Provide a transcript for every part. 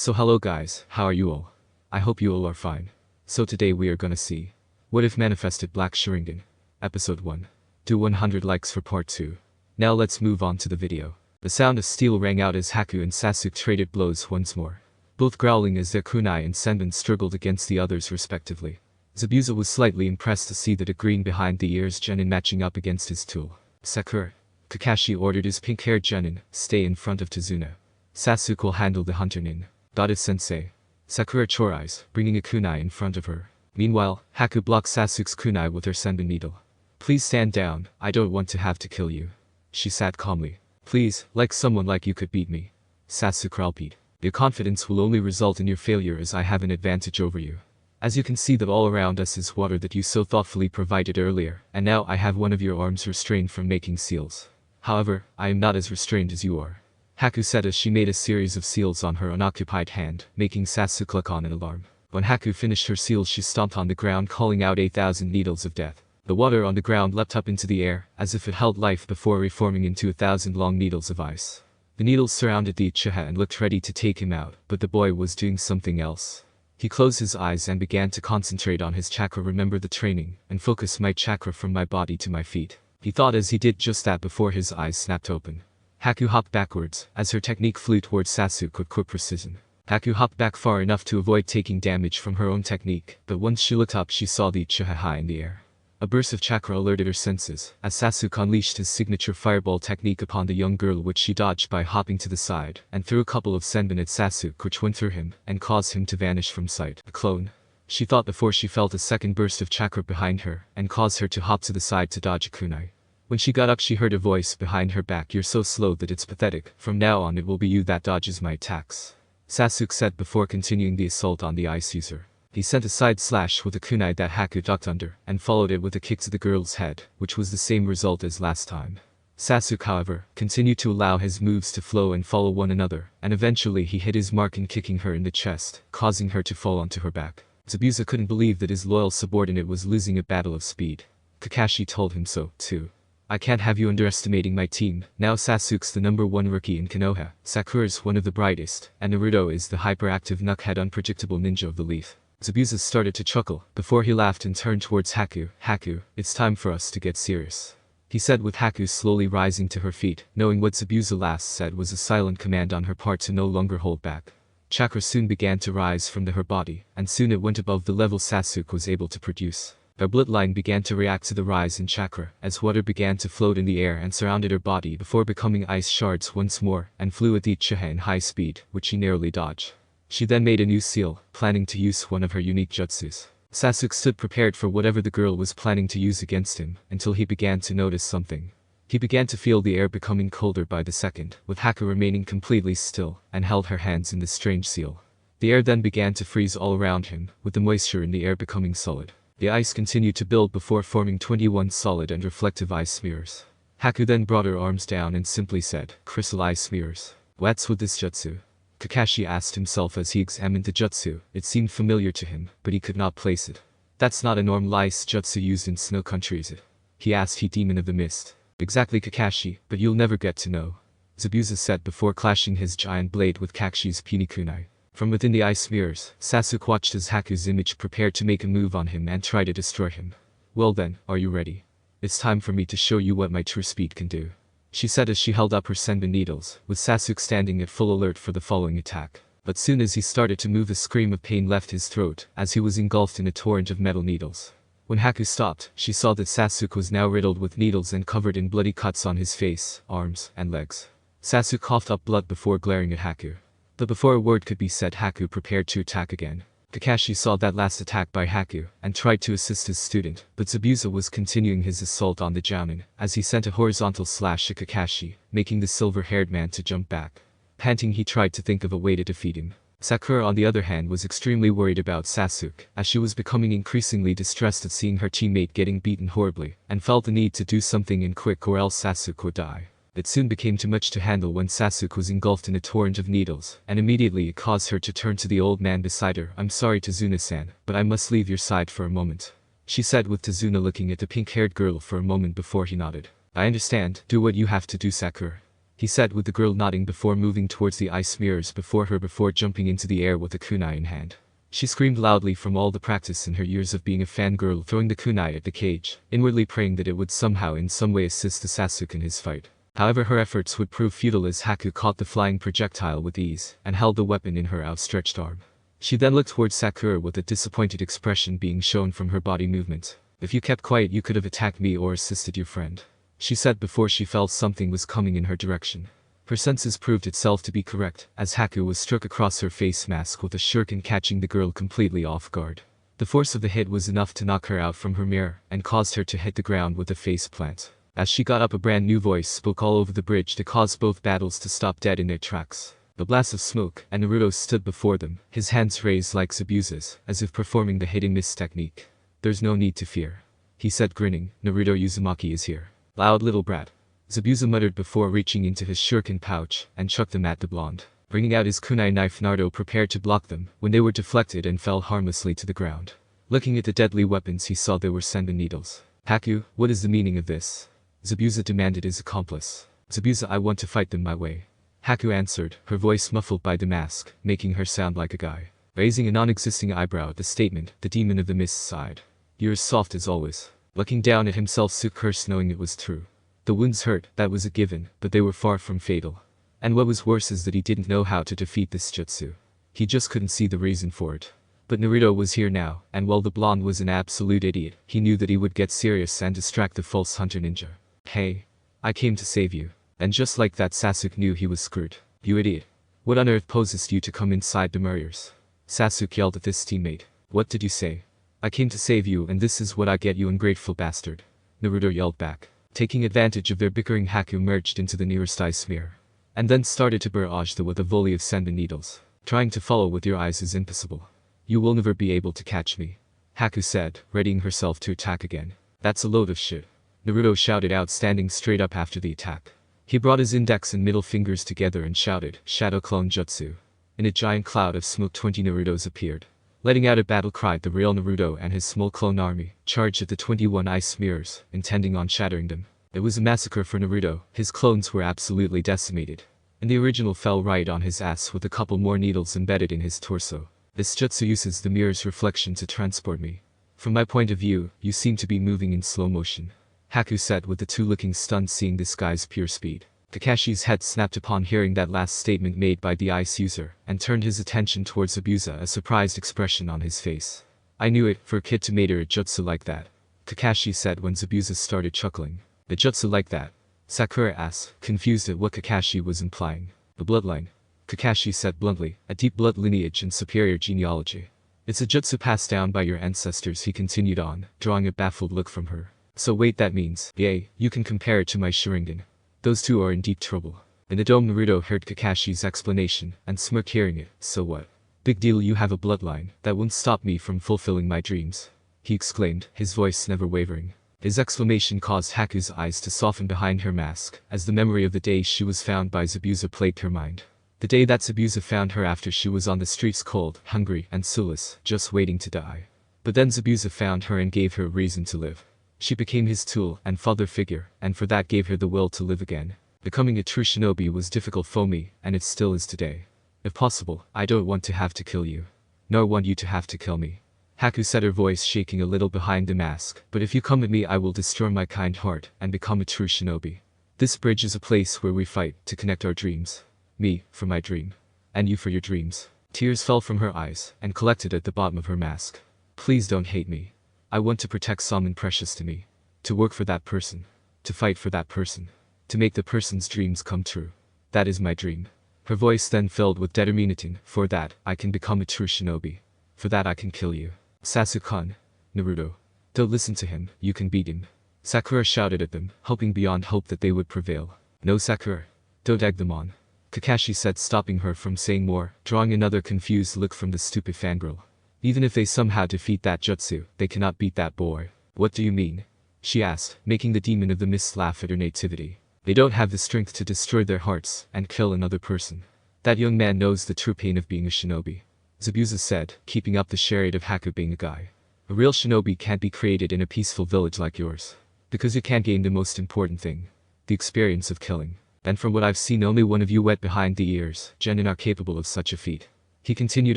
So hello guys, how are you all? I hope you all are fine. So today we are gonna see what if manifested black Sharingan. Episode 1. Do 100 likes for part 2. Now let's move on to the video. The sound of steel rang out as Haku and Sasuke traded blows once more, both growling as their kunai and senbon struggled against the others respectively. Zabuza was slightly impressed to see that a green behind the ears genin matching up against his tool. Sakura. Kakashi ordered his pink-haired genin, stay in front of Tazuna. Sasuke will handle the hunter nin. Sensei. Sakura chorais, bringing a kunai in front of her. Meanwhile, Haku blocked Sasuke's kunai with her senbon needle. Please stand down, I don't want to have to kill you. She sat calmly. Please, like someone like you could beat me. Sasuke repeated. Your confidence will only result in your failure as I have an advantage over you. As you can see that all around us is water that you so thoughtfully provided earlier, and now I have one of your arms restrained from making seals. However, I am not as restrained as you are. Haku said as she made a series of seals on her unoccupied hand, making Sasuke click on in alarm. When Haku finished her seals she stomped on the ground calling out 8,000 needles of death. The water on the ground leapt up into the air, as if it held life before reforming into 1,000 long needles of ice. The needles surrounded the Uchiha and looked ready to take him out, but the boy was doing something else. He closed his eyes and began to concentrate on his chakra. Remember the training, and focus my chakra from my body to my feet. He thought as he did just that before his eyes snapped open. Haku hopped backwards, as her technique flew towards Sasuke with quick precision. Haku hopped back far enough to avoid taking damage from her own technique, but once she looked up she saw the Uchiha high in the air. A burst of chakra alerted her senses, as Sasuke unleashed his signature fireball technique upon the young girl, which she dodged by hopping to the side, and threw a couple of senbon at Sasuke which went through him, and caused him to vanish from sight. A clone. She thought before she felt a second burst of chakra behind her, and caused her to hop to the side to dodge a kunai. When she got up she heard a voice behind her back. You're so slow that it's pathetic, from now on it will be you that dodges my attacks. Sasuke said before continuing the assault on the ice user. He sent a side slash with a kunai that Haku ducked under, and followed it with a kick to the girl's head, which was the same result as last time. Sasuke however, continued to allow his moves to flow and follow one another, and eventually he hit his mark in kicking her in the chest, causing her to fall onto her back. Zabuza couldn't believe that his loyal subordinate was losing a battle of speed. Kakashi told him so, too. I can't have you underestimating my team. Now Sasuke's the #1 rookie in Konoha, Sakura's one of the brightest, and Naruto is the hyperactive knuckhead unpredictable ninja of the leaf. Zabuza started to chuckle, before he laughed and turned towards Haku. Haku, it's time for us to get serious. He said with Haku slowly rising to her feet, knowing what Zabuza last said was a silent command on her part to no longer hold back. Chakra soon began to rise from her body, and soon it went above the level Sasuke was able to produce. Her bloodline began to react to the rise in chakra, as water began to float in the air and surrounded her body before becoming ice shards once more, and flew at the Uchiha in high speed, which she narrowly dodged. She then made a new seal, planning to use one of her unique jutsus. Sasuke stood prepared for whatever the girl was planning to use against him, until he began to notice something. He began to feel the air becoming colder by the second, with Haku remaining completely still, and held her hands in the strange seal. The air then began to freeze all around him, with the moisture in the air becoming solid. The ice continued to build before forming 21 solid and reflective ice mirrors. Haku then brought her arms down and simply said, crystal ice mirrors. What's with this jutsu? Kakashi asked himself as he examined the jutsu. It seemed familiar to him, but he could not place it. That's not a normal ice jutsu used in snow country, is it? He asked he demon of the mist. Exactly Kakashi, but you'll never get to know. Zabuza said before clashing his giant blade with Kakashi's puny kunai. From within the ice mirrors, Sasuke watched as Haku's image prepared to make a move on him and try to destroy him. Well then, are you ready? It's time for me to show you what my true speed can do. She said as she held up her senbon needles, with Sasuke standing at full alert for the following attack. But soon as he started to move a scream of pain left his throat, as he was engulfed in a torrent of metal needles. When Haku stopped, she saw that Sasuke was now riddled with needles and covered in bloody cuts on his face, arms, and legs. Sasuke coughed up blood before glaring at Haku. But before a word could be said Haku prepared to attack again. Kakashi saw that last attack by Haku, and tried to assist his student, but Zabuza was continuing his assault on the Jounin, as he sent a horizontal slash at Kakashi, making the silver-haired man to jump back. Panting he tried to think of a way to defeat him. Sakura on the other hand was extremely worried about Sasuke, as she was becoming increasingly distressed at seeing her teammate getting beaten horribly, and felt the need to do something in quick or else Sasuke would die. It soon became too much to handle when Sasuke was engulfed in a torrent of needles, and immediately it caused her to turn to the old man beside her. I'm sorry Tazuna-san, but I must leave your side for a moment. She said with Tazuna looking at the pink-haired girl for a moment before he nodded. I understand, do what you have to do Sakura. he said with the girl nodding before moving towards the ice mirrors before jumping into the air with a kunai in hand. She screamed loudly from all the practice in her years of being a fangirl, throwing the kunai at the cage, inwardly praying that it would somehow in some way assist the Sasuke in his fight. However, her efforts would prove futile as Haku caught the flying projectile with ease and held the weapon in her outstretched arm. She then looked towards Sakura with a disappointed expression being shown from her body movement. "If you kept quiet you could have attacked me or assisted your friend," she said before she felt something was coming in her direction. Her senses proved itself to be correct, as Haku was struck across her face mask with a shuriken, catching the girl completely off guard. The force of the hit was enough to knock her out from her mirror and caused her to hit the ground with a face plant. As she got up, a brand new voice spoke all over the bridge to cause both battles to stop dead in their tracks. The blast of smoke, and Naruto stood before them, his hands raised like Zabuza's, as if performing the hitting miss technique. "There's no need to fear," he said, grinning. "Naruto Uzumaki is here." "Loud little brat," Zabuza muttered before reaching into his shuriken pouch and chucked them at the blonde. Bringing out his kunai knife, Naruto prepared to block them when they were deflected and fell harmlessly to the ground. Looking at the deadly weapons, he saw they were senbon needles. "Haku, what is the meaning of this?" Zabuza demanded his accomplice. "Zabuza, I want to fight them my way," Haku answered, her voice muffled by the mask, making her sound like a guy. Raising a non-existing eyebrow at the statement, the demon of the mist sighed. "You're as soft as always." Looking down at himself, Suk cursed, knowing it was true. The wounds hurt, that was a given, but they were far from fatal. And what was worse is that he didn't know how to defeat this jutsu. He just couldn't see the reason for it. But Naruto was here now, and while the blonde was an absolute idiot, he knew that he would get serious and distract the false hunter ninja. "Hey, I came to save you." And just like that, Sasuke knew he was screwed. "You idiot. What on earth possessed you to come inside the mirrors?" Sasuke yelled at this teammate. "What did you say?" "I came to save you, and this is what I get, you ungrateful bastard," Naruto yelled back. Taking advantage of their bickering, Haku merged into the nearest ice mirror, and then started to barrage them with a volley of senbon needles. "Trying to follow with your eyes is impossible. You will never be able to catch me," Haku said, readying herself to attack again. "That's a load of shit," Naruto shouted out, standing straight up after the attack. He brought his index and middle fingers together and shouted, "Shadow Clone Jutsu." In a giant cloud of smoke, 20 Narutos appeared. Letting out a battle cry, the real Naruto and his small clone army charged at the 21 ice mirrors, intending on shattering them. It was a massacre for Naruto. His clones were absolutely decimated, and the original fell right on his ass with a couple more needles embedded in his torso. "This jutsu uses the mirror's reflection to transport me. From my point of view, you seem to be moving in slow motion," Haku said, with the two looking stunned seeing this guy's pure speed. Kakashi's head snapped upon hearing that last statement made by the ice user, and turned his attention towards Zabuza, a surprised expression on his face. "I knew it, for a kid to master a jutsu like that," Kakashi said when Zabuza started chuckling. "A jutsu like that?" Sakura asked, confused at what Kakashi was implying. "The bloodline," Kakashi said bluntly, "a deep blood lineage and superior genealogy. It's a jutsu passed down by your ancestors," he continued on, drawing a baffled look from her. "So wait, that means, yay, you can compare it to my Sharingan. Those two are in deep trouble." In the dome, Naruto heard Kakashi's explanation and smirked hearing it. "So what? Big deal, you have a bloodline. That won't stop me from fulfilling my dreams," he exclaimed, his voice never wavering. His exclamation caused Haku's eyes to soften behind her mask, as the memory of the day she was found by Zabuza plagued her mind. The day that Zabuza found her after she was on the streets, cold, hungry, and soulless, just waiting to die. But then Zabuza found her and gave her a reason to live. She became his tool and father figure, and for that gave her the will to live again. Becoming a true shinobi was difficult for me, and it still is today. If possible, I don't want to have to kill you. Nor want you to have to kill me. Haku said, her voice shaking a little behind the mask. But if you come with me, I will destroy my kind heart and become a true shinobi. This bridge is a place where we fight to connect our dreams. Me, for my dream. And you for your dreams. Tears fell from her eyes and collected at the bottom of her mask. Please don't hate me. I want to protect someone precious to me. To work for that person. To fight for that person. To make the person's dreams come true. That is my dream. Her voice then filled with determination. For that, I can become a true shinobi. For that, I can kill you. Sasuke-kun. Naruto. Don't listen to him, you can beat him. Sakura shouted at them, hoping beyond hope that they would prevail. No, Sakura. Don't egg them on. Kakashi said, stopping her from saying more, drawing another confused look from the stupid fangirl. Even if they somehow defeat that jutsu, they cannot beat that boy. What do you mean? She asked, making the demon of the mist laugh at her nativity. They don't have the strength to destroy their hearts and kill another person. That young man knows the true pain of being a shinobi. Zabuza said, keeping up the charade of Haku being a guy. A real shinobi can't be created in a peaceful village like yours. Because you can't gain the most important thing. The experience of killing. And from what I've seen, only one of you wet behind the ears, genin, are capable of such a feat. He continued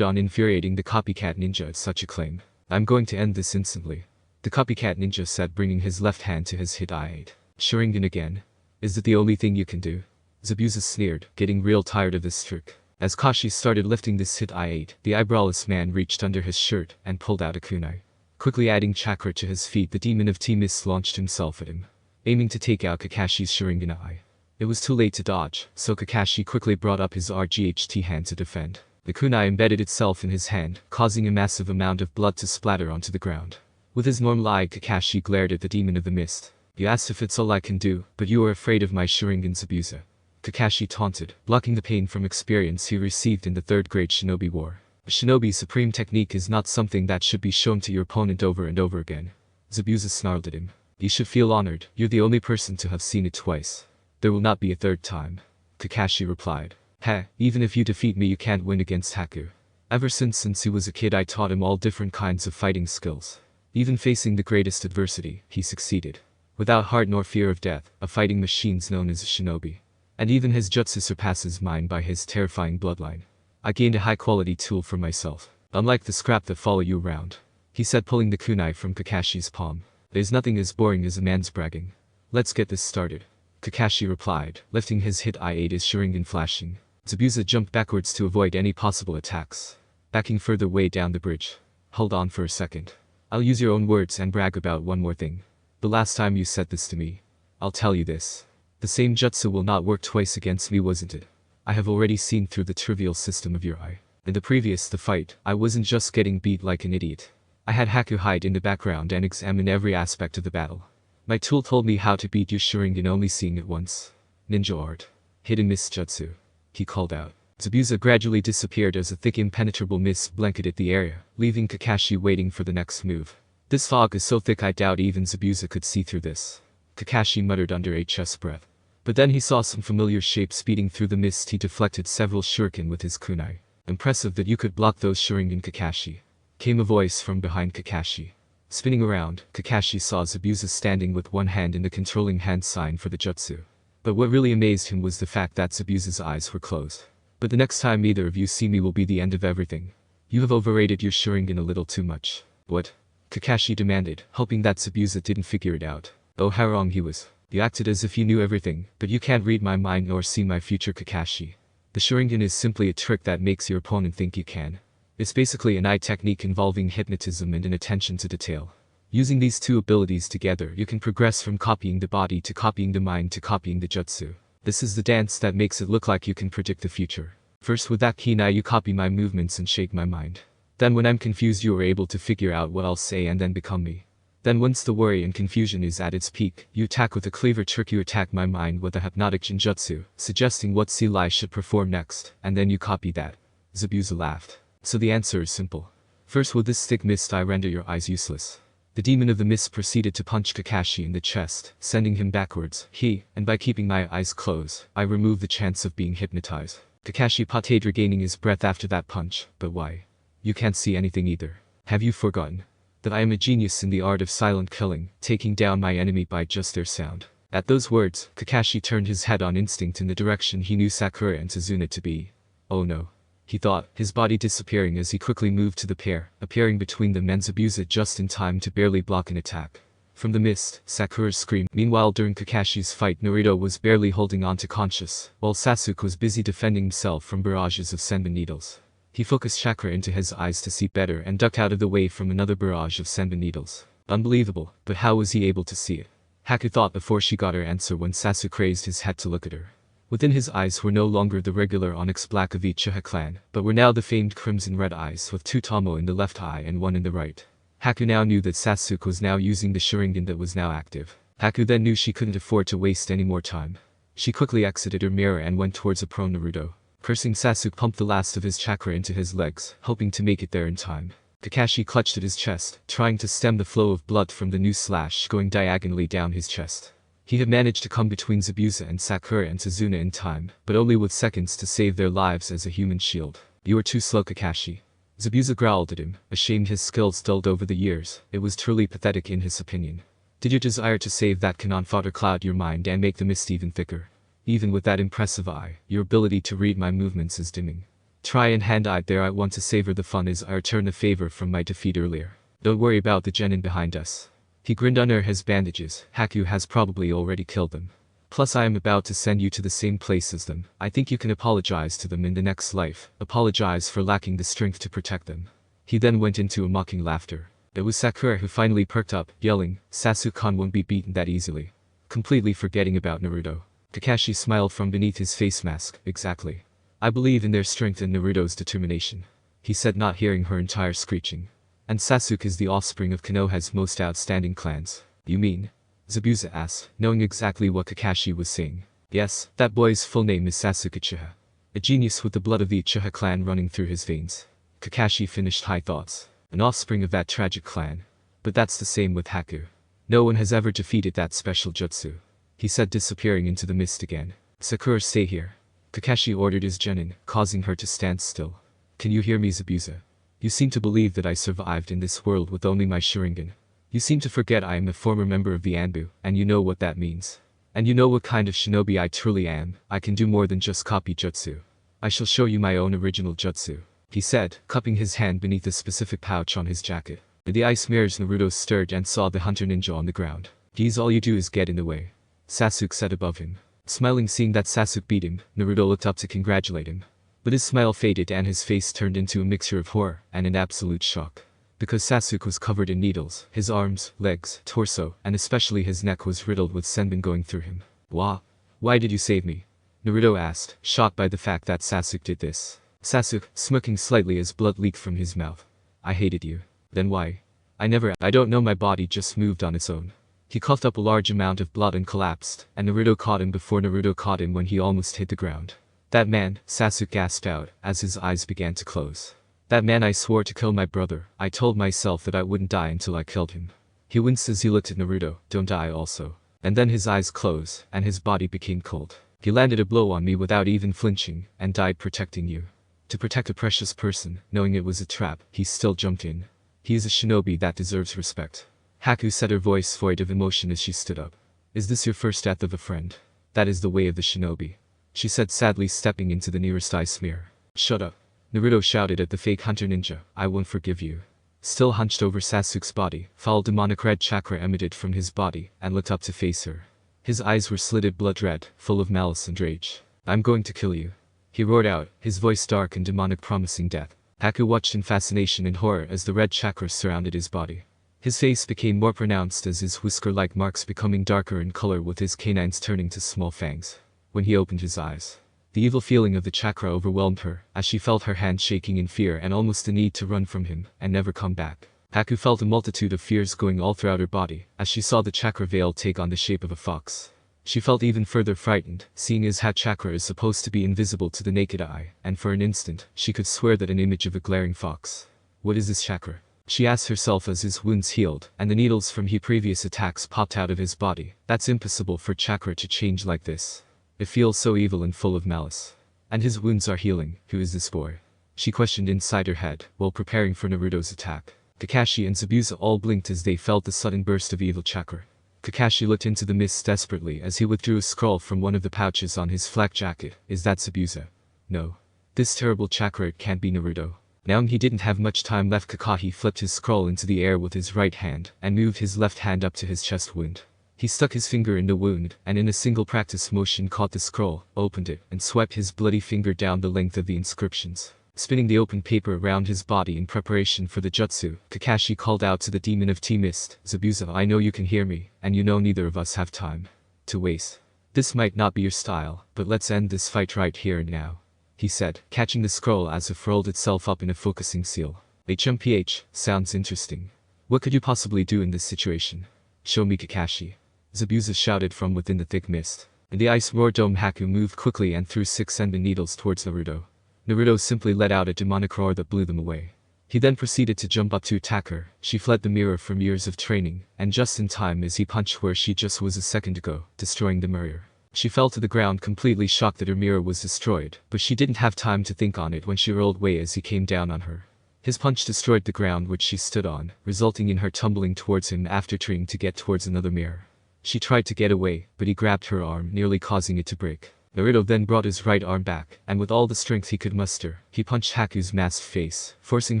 on, infuriating the copycat ninja at such a claim. I'm going to end this instantly. The copycat ninja said, bringing his left hand to his hit I8. Sharingan again? Is it the only thing you can do? Zabuza sneered, getting real tired of this trick. As Kashi started lifting this hit I8, the eyebrowless man reached under his shirt and pulled out a kunai. Quickly adding chakra to his feet, the demon of T-Mist launched himself at him, aiming to take out Kakashi's Sharingan eye. It was too late to dodge, so Kakashi quickly brought up his RGHT hand to defend. The kunai embedded itself in his hand, causing a massive amount of blood to splatter onto the ground. With his normal eye, Kakashi glared at the demon of the mist. You asked if it's all I can do, but you are afraid of my Sharingan, Zabuza. Kakashi taunted, blocking the pain from experience he received in the 3rd grade Shinobi War. A Shinobi's supreme technique is not something that should be shown to your opponent over and over again. Zabuza snarled at him. You should feel honored, you're the only person to have seen it twice. There will not be a 3rd time. Kakashi replied. Heh, even if you defeat me you can't win against Haku. Ever since he was a kid I taught him all different kinds of fighting skills. Even facing the greatest adversity, he succeeded. Without heart nor fear of death, a fighting machine's known as a shinobi. And even his jutsu surpasses mine by his terrifying bloodline. I gained a high-quality tool for myself, unlike the scrap that follow you around, he said, pulling the kunai from Kakashi's palm. There's nothing as boring as a man's bragging. Let's get this started. Kakashi replied, lifting his hit I8, his Sharingan flashing. Zabuza jumped backwards to avoid any possible attacks, backing further way down the bridge. Hold on for a second. I'll use your own words and brag about one more thing. The last time you said this to me, I'll tell you this. The same jutsu will not work twice against me, wasn't it? I have already seen through the trivial system of your eye. In the fight, I wasn't just getting beat like an idiot. I had Haku hide in the background and examine every aspect of the battle. My tool told me how to beat your Sharingan only seeing it once. Ninja art. Hidden mist jutsu. He called out. Zabuza gradually disappeared as a thick impenetrable mist blanketed the area, leaving Kakashi waiting for the next move. This fog is so thick I doubt even Zabuza could see through this. Kakashi muttered under a chest breath. But then he saw some familiar shape speeding through the mist. He deflected several shuriken with his kunai. Impressive that you could block those Sharingan, Kakashi. Came a voice from behind Kakashi. Spinning around, Kakashi saw Zabuza standing with one hand in the controlling hand sign for the jutsu. But what really amazed him was the fact that Zabuza's eyes were closed. But the next time either of you see me will be the end of everything. You have overrated your Sharingan a little too much. What? Kakashi demanded, hoping that Zabuza didn't figure it out. Oh, how wrong he was. You acted as if you knew everything, but you can't read my mind nor see my future, Kakashi. The Sharingan is simply a trick that makes your opponent think you can. It's basically an eye technique involving hypnotism and an attention to detail. Using these two abilities together, you can progress from copying the body to copying the mind to copying the jutsu. This is the dance that makes it look like you can predict the future. First, with that keen eye you copy my movements and shake my mind. Then when I'm confused you are able to figure out what I'll say and then become me. Then once the worry and confusion is at its peak, you attack with a clever trick. You attack my mind with a hypnotic jinjutsu, suggesting what seal I should perform next, and then you copy that. Zabuza laughed. So the answer is simple. First, with this thick mist I render your eyes useless. The demon of the mist proceeded to punch Kakashi in the chest, sending him backwards. And by keeping my eyes closed, I remove the chance of being hypnotized. Kakashi potted, regaining his breath after that punch. But why? You can't see anything either. Have you forgotten that I am a genius in the art of silent killing, taking down my enemy by just their sound? At those words, Kakashi turned his head on instinct in the direction he knew Sakura and Tazuna to be. Oh no, he thought, his body disappearing as he quickly moved to the pair, appearing between them and Zabuza just in time to barely block an attack. From the mist, Sakura screamed. Meanwhile, during Kakashi's fight, Naruto was barely holding on to conscious, while Sasuke was busy defending himself from barrages of senbon needles. He focused chakra into his eyes to see better and ducked out of the way from another barrage of senbon needles. Unbelievable, but how was he able to see it? Haku thought before she got her answer when Sasuke raised his head to look at her. Within his eyes were no longer the regular onyx black of Uchiha clan, but were now the famed crimson red eyes with two tomo in the left eye and one in the right. Haku now knew that Sasuke was now using the Sharingan that was now active. Haku then knew she couldn't afford to waste any more time. She quickly exited her mirror and went towards a prone Naruto. Cursing, Sasuke pumped the last of his chakra into his legs, hoping to make it there in time. Kakashi clutched at his chest, trying to stem the flow of blood from the new slash going diagonally down his chest. He had managed to come between Zabuza and Sakura and Tazuna in time, but only with seconds to save their lives as a human shield. You are too slow, Kakashi. Zabuza growled at him, ashamed his skills dulled over the years. It was truly pathetic in his opinion. Did your desire to save that Kanon fodder cloud your mind and make the mist even thicker? Even with that impressive eye, your ability to read my movements is dimming. Try and hand-eye there. I want to savor the fun as I return the favor from my defeat earlier. Don't worry about the genin behind us. He grinned under his bandages. Haku has probably already killed them. Plus I am about to send you to the same place as them. I think you can apologize to them in the next life. Apologize for lacking the strength to protect them. He then went into a mocking laughter. It was Sakura who finally perked up, yelling, Sasuke-kan won't be beaten that easily. Completely forgetting about Naruto. Kakashi smiled from beneath his face mask. Exactly. I believe in their strength and Naruto's determination. He said, not hearing her entire screeching. And Sasuke is the offspring of Konoha's most outstanding clans. You mean? Zabuza asked, knowing exactly what Kakashi was saying. Yes, that boy's full name is Sasuke Uchiha. A genius with the blood of the Uchiha clan running through his veins. Kakashi finished high thoughts. An offspring of that tragic clan. But that's the same with Haku. No one has ever defeated that special jutsu. He said, disappearing into the mist again. Sakura, stay here. Kakashi ordered his genin, causing her to stand still. Can you hear me, Zabuza? You seem to believe that I survived in this world with only my Sharingan. You seem to forget I am a former member of the Anbu, and you know what that means. And you know what kind of shinobi I truly am. I can do more than just copy jutsu. I shall show you my own original jutsu, he said, cupping his hand beneath a specific pouch on his jacket. The ice mirrors Naruto stirred and saw the hunter ninja on the ground. Geez, all you do is get in the way. Sasuke said above him. Smiling, seeing that Sasuke beat him, Naruto looked up to congratulate him. But his smile faded and his face turned into a mixture of horror and an absolute shock. Because Sasuke was covered in needles, his arms, legs, torso, and especially his neck was riddled with senbon going through him. Why did you save me? Naruto asked, shocked by the fact that Sasuke did this. Sasuke, smirking slightly as blood leaked from his mouth. I hated you. Then why? I don't know, my body just moved on its own. He coughed up a large amount of blood and collapsed, and Naruto caught him before Naruto caught him when he almost hit the ground. That man, Sasuke gasped out, as his eyes began to close. That man, I swore to kill my brother. I told myself that I wouldn't die until I killed him. He winced as he looked at Naruto. Don't die also. And then his eyes closed, and his body became cold. He landed a blow on me without even flinching, and died protecting you. To protect a precious person, knowing it was a trap, he still jumped in. He is a shinobi that deserves respect. Haku said, her voice void of emotion as she stood up. Is this your first death of a friend? That is the way of the shinobi, she said sadly, stepping into the nearest ice mirror. Shut up. Naruto shouted at the fake hunter ninja. I won't forgive you. Still hunched over Sasuke's body, foul demonic red chakra emitted from his body and looked up to face her. His eyes were slitted blood red, full of malice and rage. I'm going to kill you, he roared out, his voice dark and demonic, promising death. Haku watched in fascination and horror as the red chakra surrounded his body. His face became more pronounced as his whisker-like marks becoming darker in color, with his canines turning to small fangs. When he opened his eyes, the evil feeling of the chakra overwhelmed her, as she felt her hand shaking in fear and almost the need to run from him and never come back. Haku felt a multitude of fears going all throughout her body, as she saw the chakra veil take on the shape of a fox. She felt even further frightened, seeing as how chakra is supposed to be invisible to the naked eye, and for an instant, she could swear that an image of a glaring fox. What is this chakra? She asked herself as his wounds healed, and the needles from his previous attacks popped out of his body. That's impossible for chakra to change like this. It feels so evil and full of malice. And his wounds are healing. Who is this boy? She questioned inside her head, while preparing for Naruto's attack. Kakashi and Zabuza all blinked as they felt the sudden burst of evil chakra. Kakashi looked into the mist desperately as he withdrew a scroll from one of the pouches on his flak jacket. Is that Zabuza? No. This terrible chakra, it can't be Naruto. Now he didn't have much time left. Kakashi flipped his scroll into the air with his right hand, and moved his left hand up to his chest wound. He stuck his finger in the wound, and in a single practice motion caught the scroll, opened it, and swept his bloody finger down the length of the inscriptions. Spinning the open paper around his body in preparation for the jutsu, Kakashi called out to the demon of T-Mist, Zabuza, I know you can hear me, and you know neither of us have time to waste. This might not be your style, but let's end this fight right here and now, he said, catching the scroll as it rolled itself up in a focusing seal. HMPH, sounds interesting. What could you possibly do in this situation? Show me, Kakashi, Zabuza shouted from within the thick mist. In the ice roar dome, Haku moved quickly and threw 6 senbon needles towards Naruto. Naruto simply let out a demonic roar that blew them away. He then proceeded to jump up to attack her. She fled the mirror from years of training, and just in time as he punched where she just was a second ago, destroying the mirror. She fell to the ground completely shocked that her mirror was destroyed, but she didn't have time to think on it when she rolled away as he came down on her. His punch destroyed the ground which she stood on, resulting in her tumbling towards him after trying to get towards another mirror. She tried to get away, but he grabbed her arm, nearly causing it to break. Naruto then brought his right arm back, and with all the strength he could muster, he punched Haku's masked face, forcing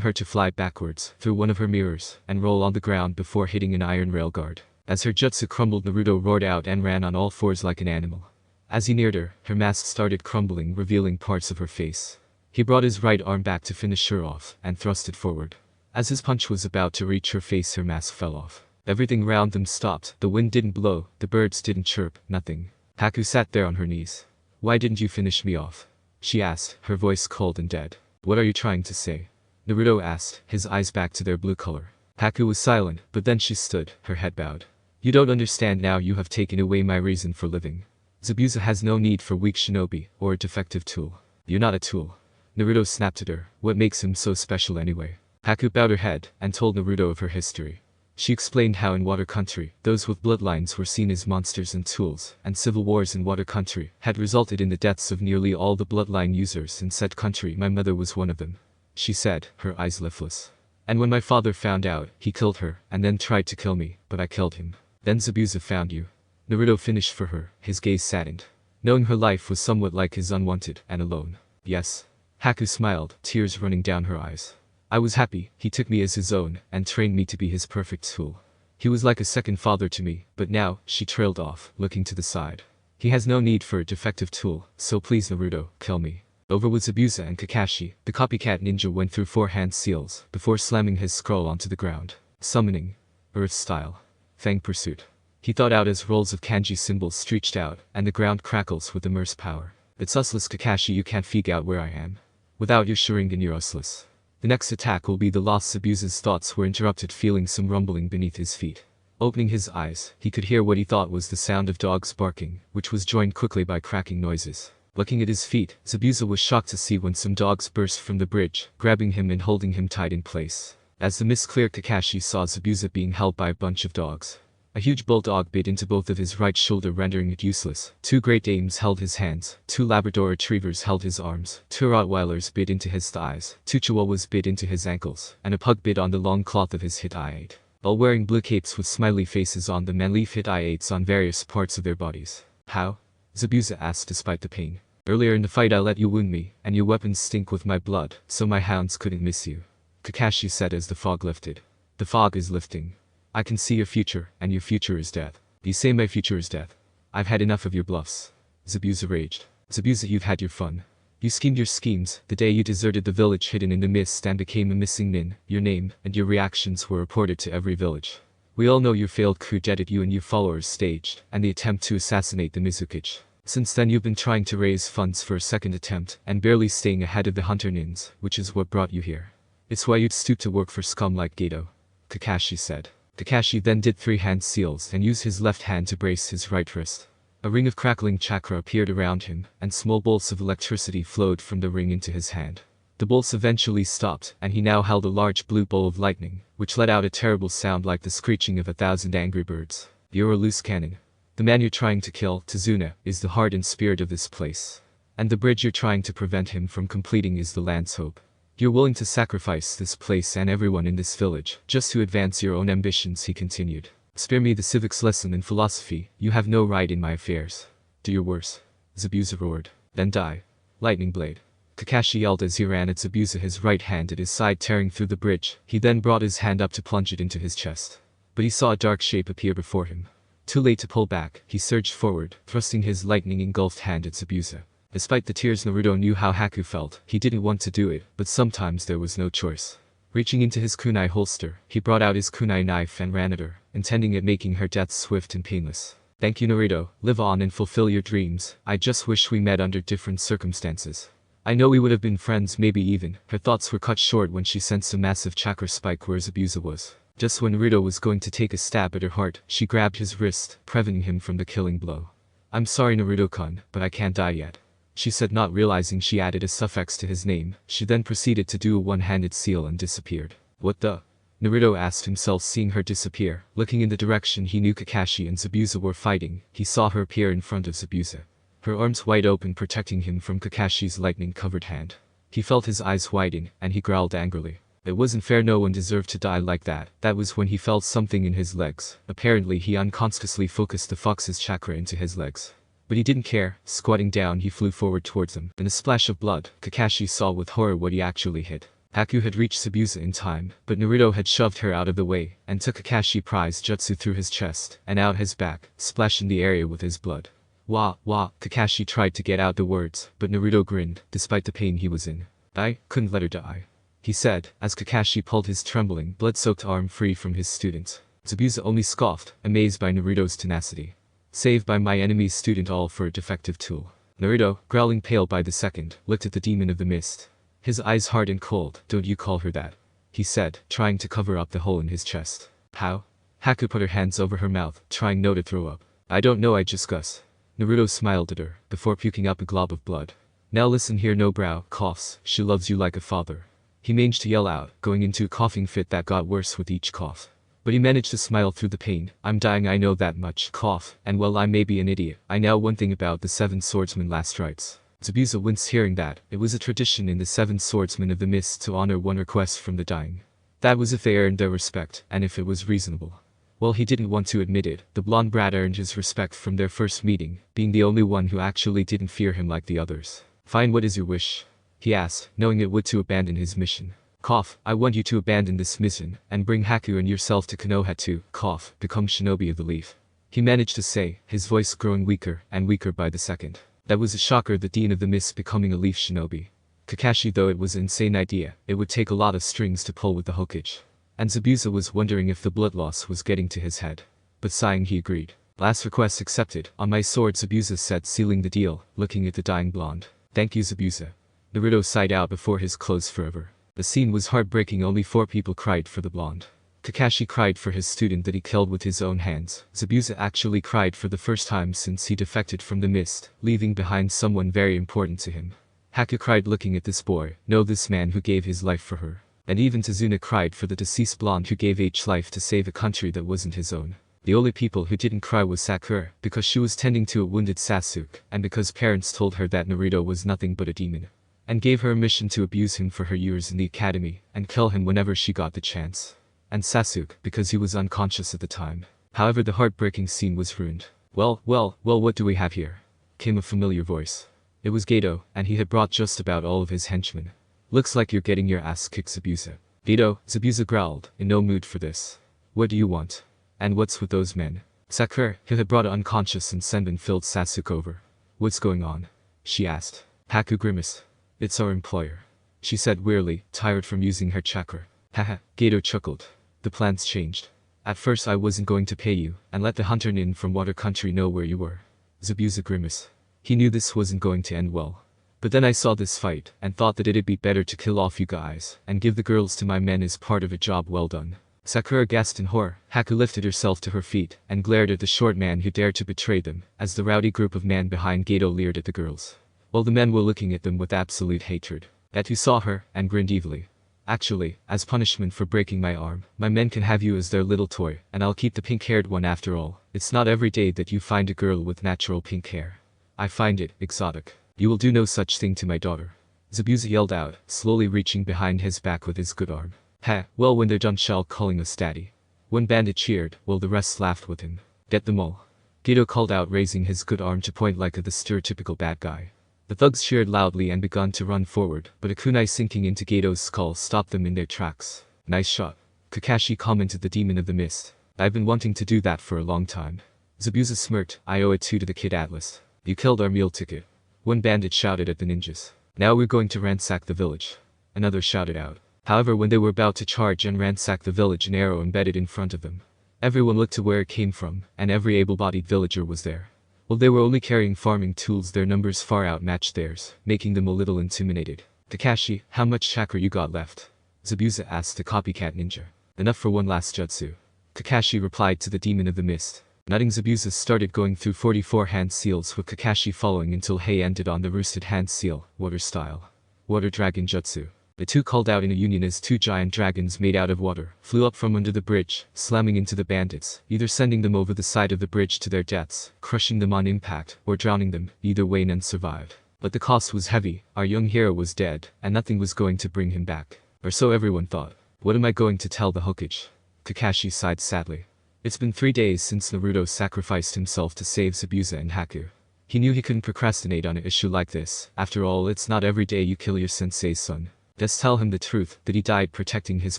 her to fly backwards through one of her mirrors and roll on the ground before hitting an iron rail guard. As her jutsu crumbled, Naruto roared out and ran on all fours like an animal. As he neared her, her mask started crumbling, revealing parts of her face. He brought his right arm back to finish her off and thrust it forward. As his punch was about to reach her face, her mask fell off. Everything round them stopped. The wind didn't blow, the birds didn't chirp, nothing. Haku sat there on her knees. "Why didn't you finish me off?" she asked, her voice cold and dead. "What are you trying to say?" Naruto asked, his eyes back to their blue color. Haku was silent, but then she stood, her head bowed. "You don't understand now. You have taken away my reason for living. Zabuza has no need for weak shinobi or a defective tool. You're not a tool." Naruto snapped at her. "What makes him so special anyway?" Haku bowed her head and told Naruto of her history. She explained how in Water Country, those with bloodlines were seen as monsters and tools, and civil wars in Water Country had resulted in the deaths of nearly all the bloodline users in said country. "My mother was one of them," she said, her eyes lifeless. "And when my father found out, he killed her, and then tried to kill me, but I killed him. Then Zabuza found you." Naruto finished for her, his gaze saddened, knowing her life was somewhat like his, unwanted and alone. "Yes." Haku smiled, tears running down her eyes. "I was happy. He took me as his own and trained me to be his perfect tool. He was like a second father to me, but now," she trailed off, looking to the side. "He has no need for a defective tool, so please Naruto, kill me." Over with Zabuza and Kakashi, the copycat ninja went through 4 hand seals before slamming his scroll onto the ground. Summoning. Earth style. Fang pursuit. He thought out as rolls of kanji symbols stretched out, and the ground crackles with immense power. "It's useless, Kakashi. You can't figure out where I am. Without your Sharingan, you're useless. The next attack will be the lost." Zabuza's thoughts were interrupted, feeling some rumbling beneath his feet. Opening his eyes, he could hear what he thought was the sound of dogs barking, which was joined quickly by cracking noises. Looking at his feet, Zabuza was shocked to see when some dogs burst from the bridge, grabbing him and holding him tight in place. As the mist cleared, Kakashi saw Zabuza being held by a bunch of dogs. A huge bulldog bit into both of his right shoulder, rendering it useless. 2 Great Danes held his hands, 2 Labrador Retrievers held his arms, 2 Rottweilers bit into his thighs, 2 Chihuahuas bit into his ankles, and a pug bit on the long cloth of his hit-eye-8. All wearing blue capes with smiley faces on them and leaf hit-eye-8s on various parts of their bodies. "How?" Zabuza asked despite the pain. "Earlier in the fight I let you wound me, and your weapons stink with my blood, so my hounds couldn't miss you," Kakashi said as the fog lifted. "The fog is lifting. I can see your future, and your future is death." "You say my future is death? I've had enough of your bluffs," Zabuza raged. "Zabuza, you've had your fun. You schemed your schemes, the day you deserted the village hidden in the mist and became a missing nin. Your name and your reactions were reported to every village. We all know your failed coup d'etat you and your followers staged, and the attempt to assassinate the Mizukage. Since then you've been trying to raise funds for a second attempt, and barely staying ahead of the hunter nins, which is what brought you here. It's why you'd stoop to work for scum like Gato," Kakashi said. Kakashi then did 3 hand seals and used his left hand to brace his right wrist. A ring of crackling chakra appeared around him, and small bolts of electricity flowed from the ring into his hand. The bolts eventually stopped, and he now held a large blue bowl of lightning, which let out a terrible sound like the screeching of 1,000 angry birds. "You're a loose cannon. The man you're trying to kill, Tazuna, is the heart and spirit of this place. And the bridge you're trying to prevent him from completing is the land's hope. You're willing to sacrifice this place and everyone in this village, just to advance your own ambitions," he continued. "Spare me the civics lesson and philosophy. You have no right in my affairs. Do your worst," Zabuza roared. "Then die. Lightning blade." Kakashi yelled as he ran at Zabuza, his right hand at his side tearing through the bridge. He then brought his hand up to plunge it into his chest. But he saw a dark shape appear before him. Too late to pull back, he surged forward, thrusting his lightning-engulfed hand at Zabuza. Despite the tears, Naruto knew how Haku felt. He didn't want to do it, but sometimes there was no choice. Reaching into his kunai holster, he brought out his kunai knife and ran at her, intending at making her death swift and painless. "Thank you, Naruto. Live on and fulfill your dreams. I just wish we met under different circumstances. I know we would have been friends, maybe even." Her thoughts were cut short when she sensed a massive chakra spike where Zabuza was. Just when Naruto was going to take a stab at her heart, she grabbed his wrist, preventing him from the killing blow. "I'm sorry, Naruto-kun, but I can't die yet," she said, not realizing she added a suffix to his name. She then proceeded to do a one-handed seal and disappeared. "What the?" Naruto asked himself, seeing her disappear. Looking in the direction he knew Kakashi and Zabuza were fighting, he saw her appear in front of Zabuza, her arms wide open protecting him from Kakashi's lightning-covered hand. He felt his eyes widen, and he growled angrily. It wasn't fair, no one deserved to die like that. That was when he felt something in his legs. Apparently he unconsciously focused the fox's chakra into his legs. But he didn't care. Squatting down, he flew forward towards him. In a splash of blood, Kakashi saw with horror what he actually hit. Haku had reached Zabuza in time, but Naruto had shoved her out of the way, and took Kakashi prize jutsu through his chest, and out his back, splashing the area with his blood. Wah, wah, Kakashi tried to get out the words, but Naruto grinned, despite the pain he was in. I couldn't let her die, he said, as Kakashi pulled his trembling, blood-soaked arm free from his student. Zabuza only scoffed, amazed by Naruto's tenacity. Saved by my enemy's student, all for a defective tool. Naruto, growling pale by the second, looked at the demon of the mist. His eyes hard and cold. Don't you call her that, he said, trying to cover up the hole in his chest. How? Haku put her hands over her mouth, trying not to throw up. I don't know, I just Gus. Naruto smiled at her, before puking up a glob of blood. Now listen here, no brow, coughs, she loves you like a father. He managed to yell out, going into a coughing fit that got worse with each cough. But he managed to smile through the pain. I'm dying, I know that much. Cough, and well, I may be an idiot. I know one thing about the Seven Swordsmen last rites. Zabuza winced hearing that. It was a tradition in the Seven Swordsmen of the Mist to honor one request from the dying. That was if they earned their respect, and if it was reasonable. Well, he didn't want to admit it. The blonde brat earned his respect from their first meeting, being the only one who actually didn't fear him like the others. Fine, what is your wish? He asked, knowing it would to abandon his mission. Cough, I want you to abandon this mission, and bring Haku and yourself to Konoha to, cough, become shinobi of the leaf. He managed to say, his voice growing weaker and weaker by the second. That was a shocker, the Dean of the Mist becoming a leaf shinobi. Kakashi, though it was an insane idea, it would take a lot of strings to pull with the Hokage. And Zabuza was wondering if the blood loss was getting to his head. But sighing, he agreed. Last request accepted. On my sword, Zabuza said, sealing the deal, looking at the dying blonde. Thank you, Zabuza. Naruto sighed out before his clothes forever. The scene was heartbreaking. Only 4 people cried for the blonde. Kakashi cried for his student that he killed with his own hands. Zabuza actually cried for the first time since he defected from the mist, leaving behind someone very important to him. Haku cried looking at this boy, no, this man who gave his life for her. And even Tazuna cried for the deceased blonde who gave each life to save a country that wasn't his own. The only people who didn't cry was Sakura, because she was tending to a wounded Sasuke, and because parents told her that Naruto was nothing but a demon. And gave her a mission to abuse him for her years in the academy, and kill him whenever she got the chance. And Sasuke, because he was unconscious at the time. However, the heartbreaking scene was ruined. Well, what do we have here? Came a familiar voice. It was Gato, and he had brought just about all of his henchmen. Looks like you're getting your ass kicked, Zabuza. Gato, Zabuza growled, in no mood for this. What do you want? And what's with those men? Sakura, who had brought unconscious and Senbon, filled Sasuke over. What's going on? She asked. Haku grimaced. It's our employer, she said wearily, tired from using her chakra. Haha, Gato chuckled. The plans changed. At first I wasn't going to pay you, and let the hunter in from Water Country know where you were. Zabuza grimaced. He knew this wasn't going to end well. But then I saw this fight, and thought that it'd be better to kill off you guys, and give the girls to my men as part of a job well done. Sakura gasped in horror. Haku lifted herself to her feet, and glared at the short man who dared to betray them, as the rowdy group of men behind Gato leered at the girls. While the men were looking at them with absolute hatred. Atu saw her, and grinned evilly. Actually, as punishment for breaking my arm, my men can have you as their little toy, and I'll keep the pink-haired one after all. It's not every day that you find a girl with natural pink hair. I find it exotic. You will do no such thing to my daughter. Zabuza yelled out, slowly reaching behind his back with his good arm. Ha, well, when they're done shall calling us daddy. One bandit cheered, while the rest laughed with him. Get them all. Gato called out, raising his good arm to point like the stereotypical bad guy. The thugs cheered loudly and began to run forward, but a kunai sinking into Gato's skull stopped them in their tracks. Nice shot. Kakashi commented, the demon of the mist. I've been wanting to do that for a long time. Zabuza smirked. I owe it to the kid Atlas. You killed our meal ticket. One bandit shouted at the ninjas. Now we're going to ransack the village. Another shouted out. However, when they were about to charge and ransack the village, an arrow embedded in front of them. Everyone looked to where it came from, and every able-bodied villager was there. While they were only carrying farming tools, their numbers far outmatched theirs, making them a little intimidated. Kakashi, how much chakra you got left? Zabuza asked the copycat ninja. Enough for one last jutsu. Kakashi replied to the demon of the mist. Nodding, Zabuza started going through 44 hand seals, with Kakashi following until Hei ended on the roosted hand seal, water style. Water dragon jutsu. The two called out in a union as 2 giant dragons made out of water flew up from under the bridge, slamming into the bandits, either sending them over the side of the bridge to their deaths, crushing them on impact, or drowning them. Either way, none survived. But the cost was heavy. Our young hero was dead, and nothing was going to bring him back. Or so everyone thought. What am I going to tell the Hokage? Kakashi sighed sadly. It's been 3 days since Naruto sacrificed himself to save Zabuza and Haku. He knew he couldn't procrastinate on an issue like this. After all, it's not every day you kill your sensei's son. Let's tell him the truth, that he died protecting his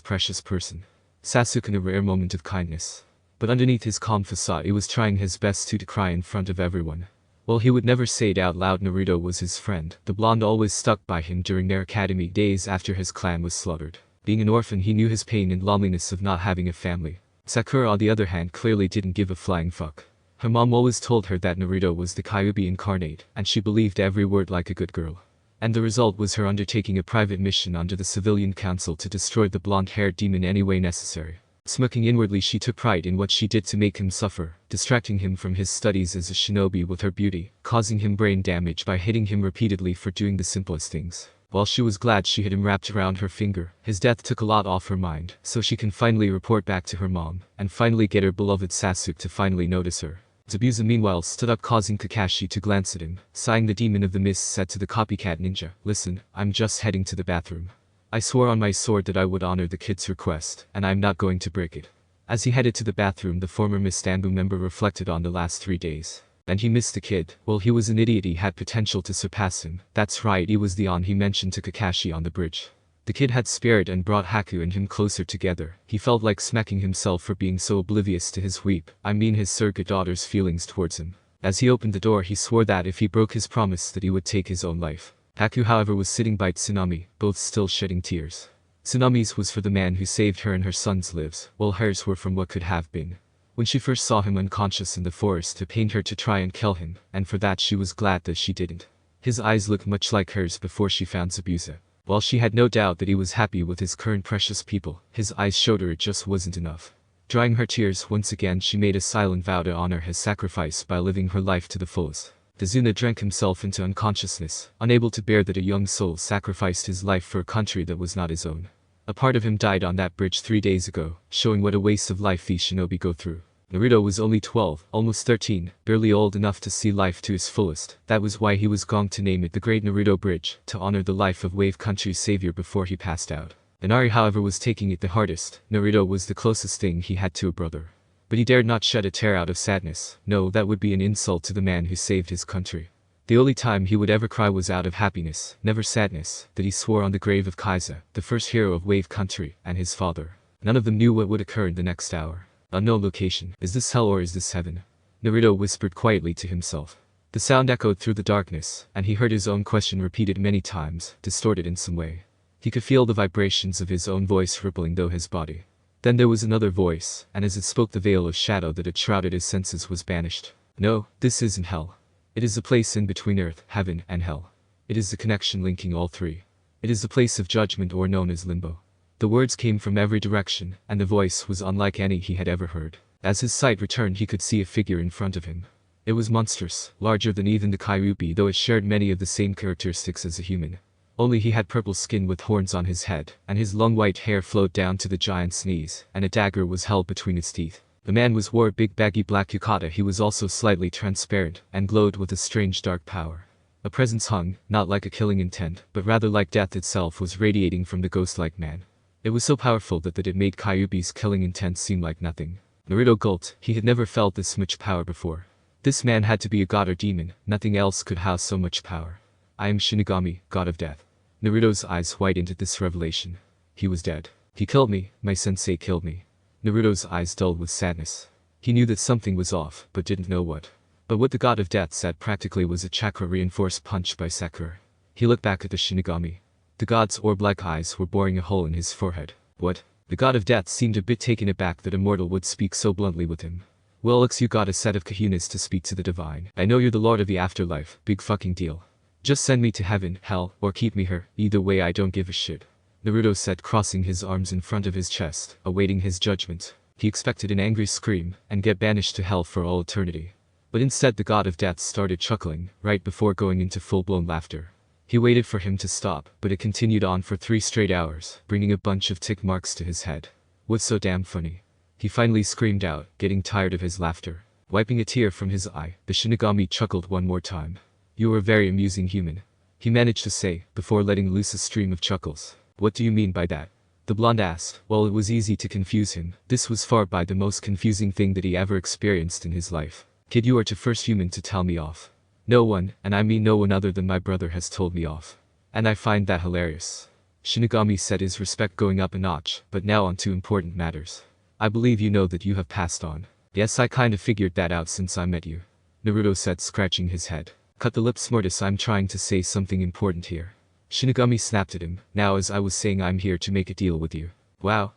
precious person. Sasuke in a rare moment of kindness. But underneath his calm facade he was trying his best to cry in front of everyone. While he would never say it out loud, Naruto was his friend. The blonde always stuck by him during their academy days after his clan was slaughtered. Being an orphan, he knew his pain and loneliness of not having a family. Sakura, on the other hand, clearly didn't give a flying fuck. Her mom always told her that Naruto was the Kyuubi incarnate, and she believed every word like a good girl. And the result was her undertaking a private mission under the civilian council to destroy the blonde-haired demon any way necessary. Smirking inwardly, she took pride in what she did to make him suffer, distracting him from his studies as a shinobi with her beauty, causing him brain damage by hitting him repeatedly for doing the simplest things. While she was glad she had him wrapped around her finger, his death took a lot off her mind, so she can finally report back to her mom, and finally get her beloved Sasuke to finally notice her. Zabuza meanwhile stood up, causing Kakashi to glance at him. Sighing, the demon of the mist said to the copycat ninja, "Listen, I'm just heading to the bathroom. I swore on my sword that I would honor the kid's request, and I'm not going to break it." As he headed to the bathroom, the former Miss Danbu member reflected on the last 3 days. And he missed the kid. Well, he was an idiot, he had potential to surpass him. That's right, he was the on he mentioned to Kakashi on the bridge. The kid had spirit and brought Haku and him closer together. He felt like smacking himself for being so oblivious to his his surrogate daughter's feelings towards him. As he opened the door, he swore that if he broke his promise that he would take his own life. Haku, however, was sitting by Tsunami, both still shedding tears. Tsunami's was for the man who saved her and her son's lives, while hers were from what could have been. When she first saw him unconscious in the forest, it pained her to try and kill him, and for that she was glad that she didn't. His eyes looked much like hers before she found Zabuza. While she had no doubt that he was happy with his current precious people, his eyes showed her it just wasn't enough. Drying her tears once again, she made a silent vow to honor his sacrifice by living her life to the fullest. Dazuna drank himself into unconsciousness, unable to bear that a young soul sacrificed his life for a country that was not his own. A part of him died on that bridge 3 days ago, showing what a waste of life these shinobi go through. Naruto was only 12, almost 13, barely old enough to see life to its fullest. That was why he was going to name it the Great Naruto Bridge, to honor the life of Wave Country's savior before he passed out. Inari, however, was taking it the hardest. Naruto was the closest thing he had to a brother. But he dared not shed a tear out of sadness. No, that would be an insult to the man who saved his country. The only time he would ever cry was out of happiness, never sadness, that he swore on the grave of Kaiza, the first hero of Wave Country, and his father. None of them knew what would occur in the next hour. Unknown location. Is this hell or is this heaven? Naruto whispered quietly to himself. The sound echoed through the darkness, and he heard his own question repeated many times, distorted in some way. He could feel the vibrations of his own voice rippling through his body. Then there was another voice, and as it spoke, the veil of shadow that had shrouded his senses was banished. No, this isn't hell. It is the place in between earth, heaven, and hell. It is the connection linking all three. It is the place of judgment, or known as limbo. The words came from every direction, and the voice was unlike any he had ever heard. As his sight returned, he could see a figure in front of him. It was monstrous, larger than even the Kyuubi, though it shared many of the same characteristics as a human. Only he had purple skin with horns on his head, and his long white hair flowed down to the giant's knees, and a dagger was held between his teeth. The man wore a big baggy black yukata. He was also slightly transparent, and glowed with a strange dark power. A presence hung, not like a killing intent, but rather like death itself was radiating from the ghost-like man. It was so powerful that it made Kyuubi's killing intent seem like nothing. Naruto gulped. He had never felt this much power before. This man had to be a god or demon. Nothing else could house so much power. I am Shinigami, god of death. Naruto's eyes widened at this revelation. He was dead. He killed me. My sensei killed me. Naruto's eyes dulled with sadness. He knew that something was off, but didn't know what. But what the god of death said practically was a chakra-reinforced punch by Sakura. He looked back at the Shinigami. The god's orb-like eyes were boring a hole in his forehead. What? The god of death seemed a bit taken aback that a mortal would speak so bluntly with him. Well, looks you got a set of kahunas to speak to the divine. I know you're the lord of the afterlife, big fucking deal. Just send me to heaven, hell, or keep me here, either way I don't give a shit. Naruto said, crossing his arms in front of his chest, awaiting his judgment. He expected an angry scream, and get banished to hell for all eternity. But instead the god of death started chuckling, right before going into full-blown laughter. He waited for him to stop, but it continued on for 3 straight hours, bringing a bunch of tick marks to his head. What's so damn funny? He finally screamed out, getting tired of his laughter. Wiping a tear from his eye, the Shinigami chuckled one more time. You are a very amusing human. He managed to say, before letting loose a stream of chuckles. What do you mean by that? The blonde asked. Well, it was easy to confuse him. This was far by the most confusing thing that he ever experienced in his life. Kid, you are the first human to tell me off. No one, and I mean no one other than my brother, has told me off. And I find that hilarious. Shinigami said, his respect going up a notch, but now on to important matters. I believe you know that you have passed on. Yes, I kinda figured that out since I met you. Naruto said, scratching his head. Cut the lips, Mortis, I'm trying to say something important here. Shinigami snapped at him. Now, as I was saying, I'm here to make a deal with you. Wow,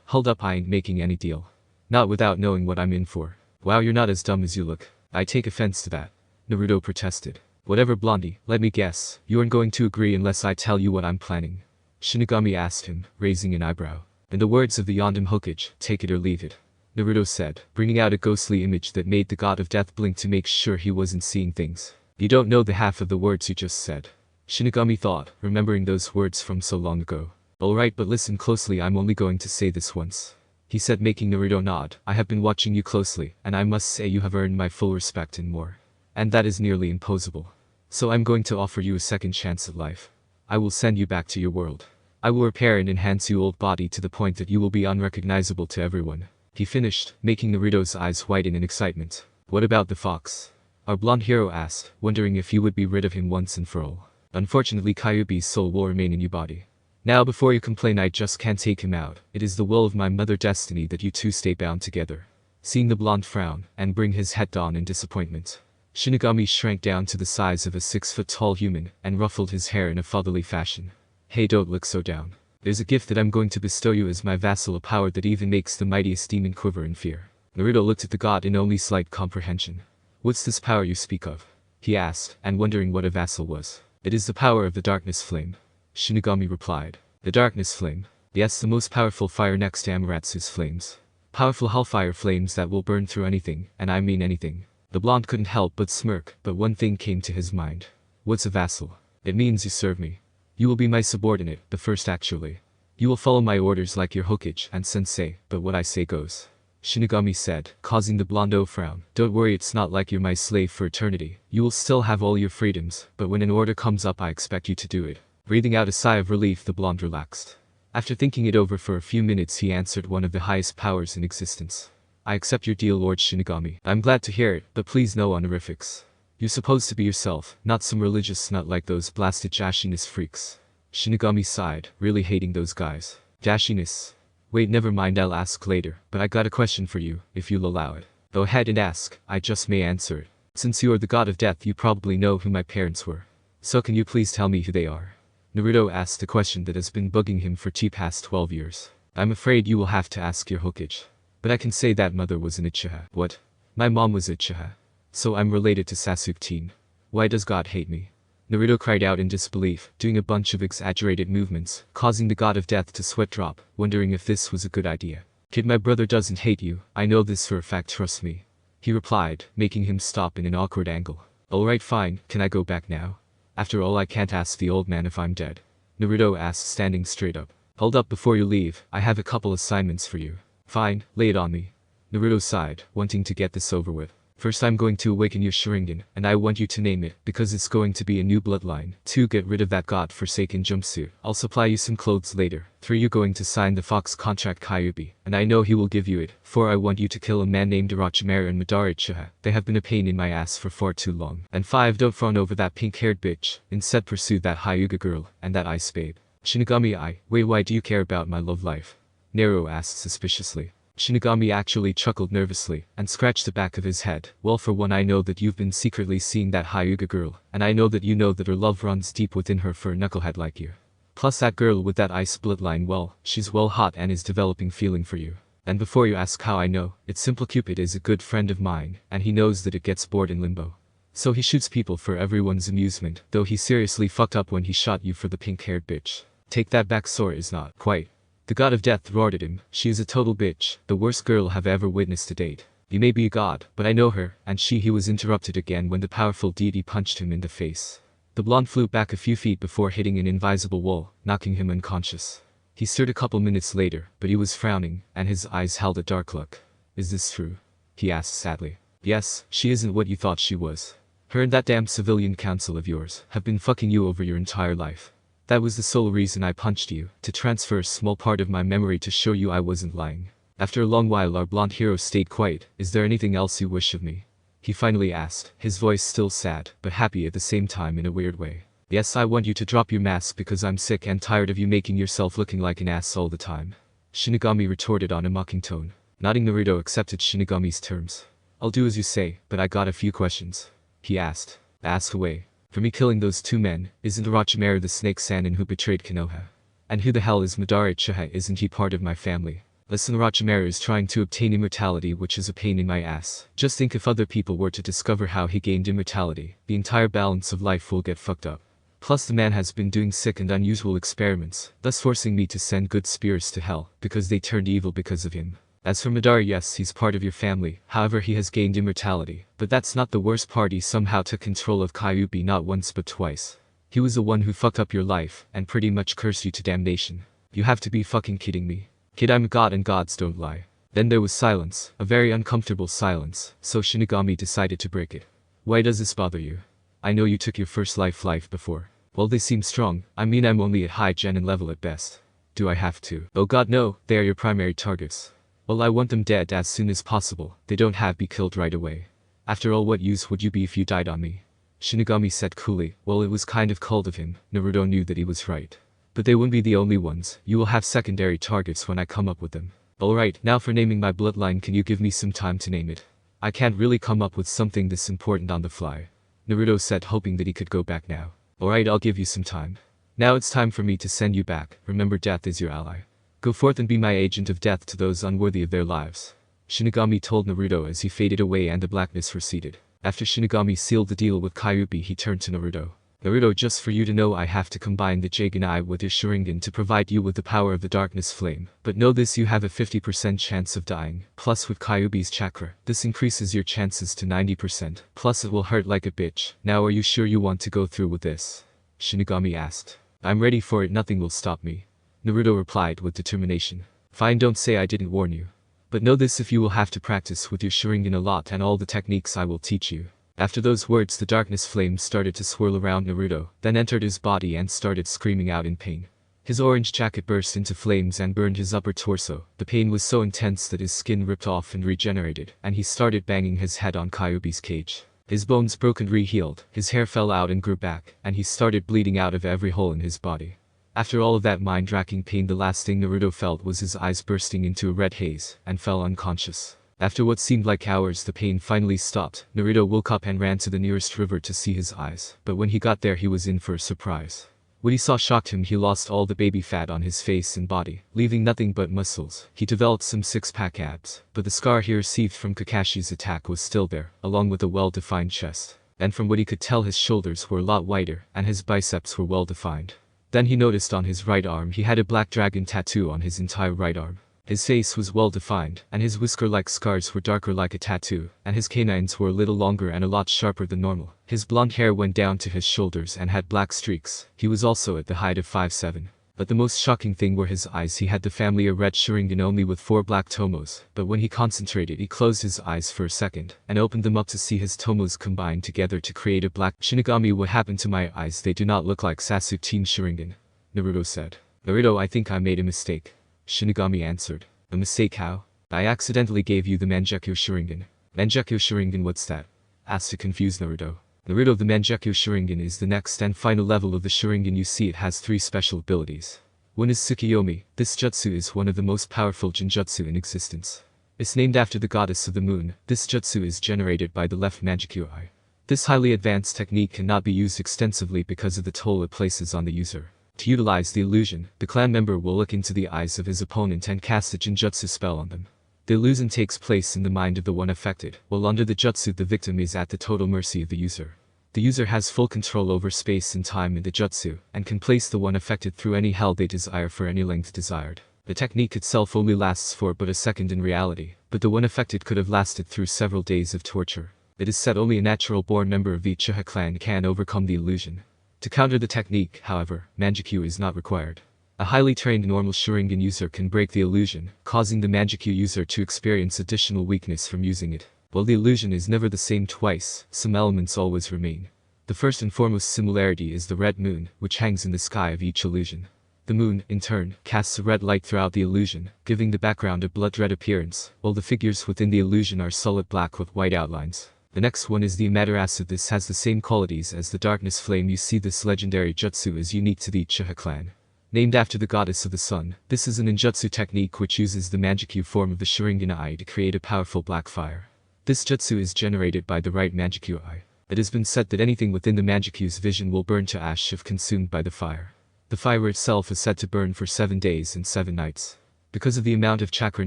hold up, I ain't making any deal. Not without knowing what I'm in for. Wow, you're not as dumb as you look. I take offense to that. Naruto protested. Whatever, Blondie, let me guess. You aren't going to agree unless I tell you what I'm planning. Shinigami asked him, raising an eyebrow. In the words of the Yondan Hokage, take it or leave it. Naruto said, bringing out a ghostly image that made the god of death blink to make sure he wasn't seeing things. You don't know the half of the words you just said. Shinigami thought, remembering those words from so long ago. Alright, but listen closely, I'm only going to say this once. He said, making Naruto nod. I have been watching you closely, and I must say you have earned my full respect and more. And that is nearly impossible. So I'm going to offer you a second chance at life. I will send you back to your world. I will repair and enhance your old body to the point that you will be unrecognizable to everyone. He finished, making Naruto's eyes widen in excitement. What about the fox? Our blonde hero asked, wondering if you would be rid of him once and for all. Unfortunately, Kyuubi's soul will remain in your body. Now, before you complain, I just can't take him out. It is the will of my mother destiny that you two stay bound together. Seeing the blonde frown, and bring his head down in disappointment, Shinigami shrank down to the size of a 6-foot-tall human, and ruffled his hair in a fatherly fashion. Hey, don't look so down. There's a gift that I'm going to bestow you as my vassal, a power that even makes the mightiest demon quiver in fear. Naruto looked at the god in only slight comprehension. What's this power you speak of? He asked, and wondering what a vassal was. It is the power of the darkness flame. Shinigami replied. The darkness flame? Yes, the most powerful fire next to Amaratsu's flames. Powerful hellfire flames that will burn through anything, and I mean anything. The blonde couldn't help but smirk, but one thing came to his mind. What's a vassal? It means you serve me. You will be my subordinate, the first actually. You will follow my orders like your Hokage and sensei, but what I say goes. Shinigami said, causing the blondo frown. Don't worry, it's not like you're my slave for eternity. You will still have all your freedoms, but when an order comes up I expect you to do it. Breathing out a sigh of relief, the blonde relaxed. After thinking it over for a few minutes, he answered, one of the highest powers in existence. I accept your deal, Lord Shinigami. I'm glad to hear it, but please no honorifics. You're supposed to be yourself, not some religious nut like those blasted Jashiness freaks. Shinigami sighed, really hating those guys. Jashiness. Wait, never mind, I'll ask later, but I got a question for you, if you'll allow it. Go ahead and ask, I just may answer it. Since you are the god of death, you probably know who my parents were. So can you please tell me who they are? Naruto asked a question that has been bugging him for the past 12 years. I'm afraid you will have to ask your Hokage. But I can say that mother was an Uchiha. What? My mom was Uchiha. So I'm related to Sasuke. Why does God hate me? Naruto cried out in disbelief, doing a bunch of exaggerated movements, causing the god of death to sweat drop, wondering if this was a good idea. Kid, my brother doesn't hate you, I know this for a fact, trust me. He replied, making him stop in an awkward angle. Alright, fine, can I go back now? After all, I can't ask the old man if I'm dead. Naruto asked, standing straight up. Hold up, before you leave, I have a couple assignments for you. Fine, lay it on me. Naruto sighed, wanting to get this over with. First, I'm going to awaken your Sharingan, and I want you to name it, because it's going to be a new bloodline. 2. Get rid of that god-forsaken jumpsuit. I'll supply you some clothes later. 3. You're going to sign the fox contract Kyuubi, and I know he will give you it. 4. I want you to kill a man named Orochimaru and Madara Uchiha. They have been a pain in my ass for far too long. And 5. Don't fawn over that pink-haired bitch. Instead, pursue that Hyuga girl, and that ice babe. Shinigami, wait, why do you care about my love life? Naruto asked suspiciously. Shinigami actually chuckled nervously, and scratched the back of his head. Well, for one, I know that you've been secretly seeing that Hyuga girl, and I know that you know that her love runs deep within her for a knucklehead like you. Plus that girl with that ice bloodline, well, she's well hot and is developing feeling for you. And before you ask how I know, it's simple. Cupid is a good friend of mine, and he knows that it gets bored in limbo. So he shoots people for everyone's amusement, though he seriously fucked up when he shot you for the pink-haired bitch. Take that back, Sora is not quite. The god of death roared at him. She is a total bitch, the worst girl I've ever witnessed to date. You may be a god, but I know her, and he was interrupted again when the powerful deity punched him in the face. The blonde flew back a few feet before hitting an invisible wall, knocking him unconscious. He stirred a couple minutes later, but he was frowning, and his eyes held a dark look. Is this true? He asked sadly. Yes, she isn't what you thought she was. Her and that damn civilian council of yours have been fucking you over your entire life. That was the sole reason I punched you, to transfer a small part of my memory to show you I wasn't lying. After a long while our blonde hero stayed quiet. Is there anything else you wish of me? He finally asked, his voice still sad, but happy at the same time in a weird way. Yes, I want you to drop your mask because I'm sick and tired of you making yourself looking like an ass all the time. Shinigami retorted on a mocking tone. Nodding, Naruto accepted Shinigami's terms. I'll do as you say, but I got a few questions. He asked. Ask away. For me killing those two men, isn't Orochimaru the snake Sannin who betrayed Konoha? And who the hell is Madara Uchiha? Isn't he part of my family? Listen, Orochimaru is trying to obtain immortality, which is a pain in my ass. Just think if other people were to discover how he gained immortality, the entire balance of life will get fucked up. Plus the man has been doing sick and unusual experiments, thus forcing me to send good spirits to hell, because they turned evil because of him. As for Madara, yes, he's part of your family, however he has gained immortality, but that's not the worst part. He somehow took control of Kyuubi not once but twice. He was the one who fucked up your life, and pretty much cursed you to damnation. You have to be fucking kidding me. Kid, I'm a god and gods don't lie. Then there was silence, a very uncomfortable silence, so Shinigami decided to break it. Why does this bother you? I know you took your first life before. Well, they seem strong. I mean, I'm only at high genin level at best. Do I have to? Oh god no, they are your primary targets. Well, I want them dead as soon as possible. They don't have to be killed right away. After all, what use would you be if you died on me? Shinigami said coolly. Well, it was kind of cold of him. Naruto knew that he was right. But they wouldn't be the only ones. You will have secondary targets when I come up with them. Alright, now for naming my bloodline, can you give me some time to name it? I can't really come up with something this important on the fly. Naruto said, hoping that he could go back now. Alright, I'll give you some time. Now it's time for me to send you back. Remember, death is your ally. Go forth and be my agent of death to those unworthy of their lives. Shinigami told Naruto as he faded away and the blackness receded. After Shinigami sealed the deal with Kyuubi, he turned to Naruto. Naruto, just for you to know, I have to combine the Sharingan with your Sharingan to provide you with the power of the darkness flame. But know this, you have a 50% chance of dying. Plus with Kyuubi's chakra, this increases your chances to 90%. Plus it will hurt like a bitch. Now are you sure you want to go through with this? Shinigami asked. I'm ready for it, nothing will stop me. Naruto replied with determination. Fine, don't say I didn't warn you. But know this, if you will have to practice with your Sharingan a lot and all the techniques I will teach you. After those words, the darkness flame started to swirl around Naruto, then entered his body and started screaming out in pain. His orange jacket burst into flames and burned his upper torso. The pain was so intense that his skin ripped off and regenerated, and he started banging his head on Kyuubi's cage. His bones broke and re-healed, his hair fell out and grew back, and he started bleeding out of every hole in his body. After all of that mind-racking pain, the last thing Naruto felt was his eyes bursting into a red haze, and fell unconscious. After what seemed like hours, the pain finally stopped. Naruto woke up and ran to the nearest river to see his eyes, but when he got there he was in for a surprise. What he saw shocked him. He lost all the baby fat on his face and body, leaving nothing but muscles. He developed some six-pack abs, but the scar he received from Kakashi's attack was still there, along with a well-defined chest. And from what he could tell, his shoulders were a lot wider, and his biceps were well-defined. Then he noticed on his right arm he had a black dragon tattoo on his entire right arm. His face was well-defined, and his whisker-like scars were darker like a tattoo, and his canines were a little longer and a lot sharper than normal. His blonde hair went down to his shoulders and had black streaks. He was also at the height of 5'7". But the most shocking thing were his eyes. He had the family of red Sharingan only with 4 black tomos, but when he concentrated he closed his eyes for a second, and opened them up to see his tomos combined together to create a black Shinigami. What happened to my eyes? They do not look like Sasuke Team Sharingan, Naruto said. Naruto, I think I made a mistake. Shinigami answered. A mistake how? I accidentally gave you the Mangekyou Sharingan. Mangekyou Sharingan, what's that? Asked the confused Naruto. Naruto, the Mangekyou Sharingan is the next and final level of the Sharingan. You see, it has 3 special abilities. One is Tsukiyomi. This jutsu is one of the most powerful genjutsu in existence. It's named after the goddess of the moon. This jutsu is generated by the left Mangekyou eye. This highly advanced technique cannot be used extensively because of the toll it places on the user. To utilize the illusion, the clan member will look into the eyes of his opponent and cast a genjutsu spell on them. The illusion takes place in the mind of the one affected, while under the jutsu the victim is at the total mercy of the user. The user has full control over space and time in the jutsu, and can place the one affected through any hell they desire for any length desired. The technique itself only lasts for but a second in reality, but the one affected could have lasted through several days of torture. It is said only a natural-born member of the Uchiha clan can overcome the illusion. To counter the technique, however, Mangekyou is not required. A highly trained normal Sharingan user can break the illusion, causing the Mangekyou user to experience additional weakness from using it. While the illusion is never the same twice, some elements always remain. The first and foremost similarity is the red moon, which hangs in the sky of each illusion. The moon, in turn, casts a red light throughout the illusion, giving the background a blood-red appearance, while the figures within the illusion are solid black with white outlines. The next one is the Amaterasu. This has the same qualities as the darkness flame. You see, this legendary jutsu is unique to the Uchiha clan. Named after the goddess of the sun, this is a ninjutsu technique which uses the Manjikyu form of the Sharingan eye to create a powerful black fire. This jutsu is generated by the right Manjikyu eye. It has been said that anything within the Manjikyu's vision will burn to ash if consumed by the fire. The fire itself is said to burn for 7 days and 7 nights. Because of the amount of chakra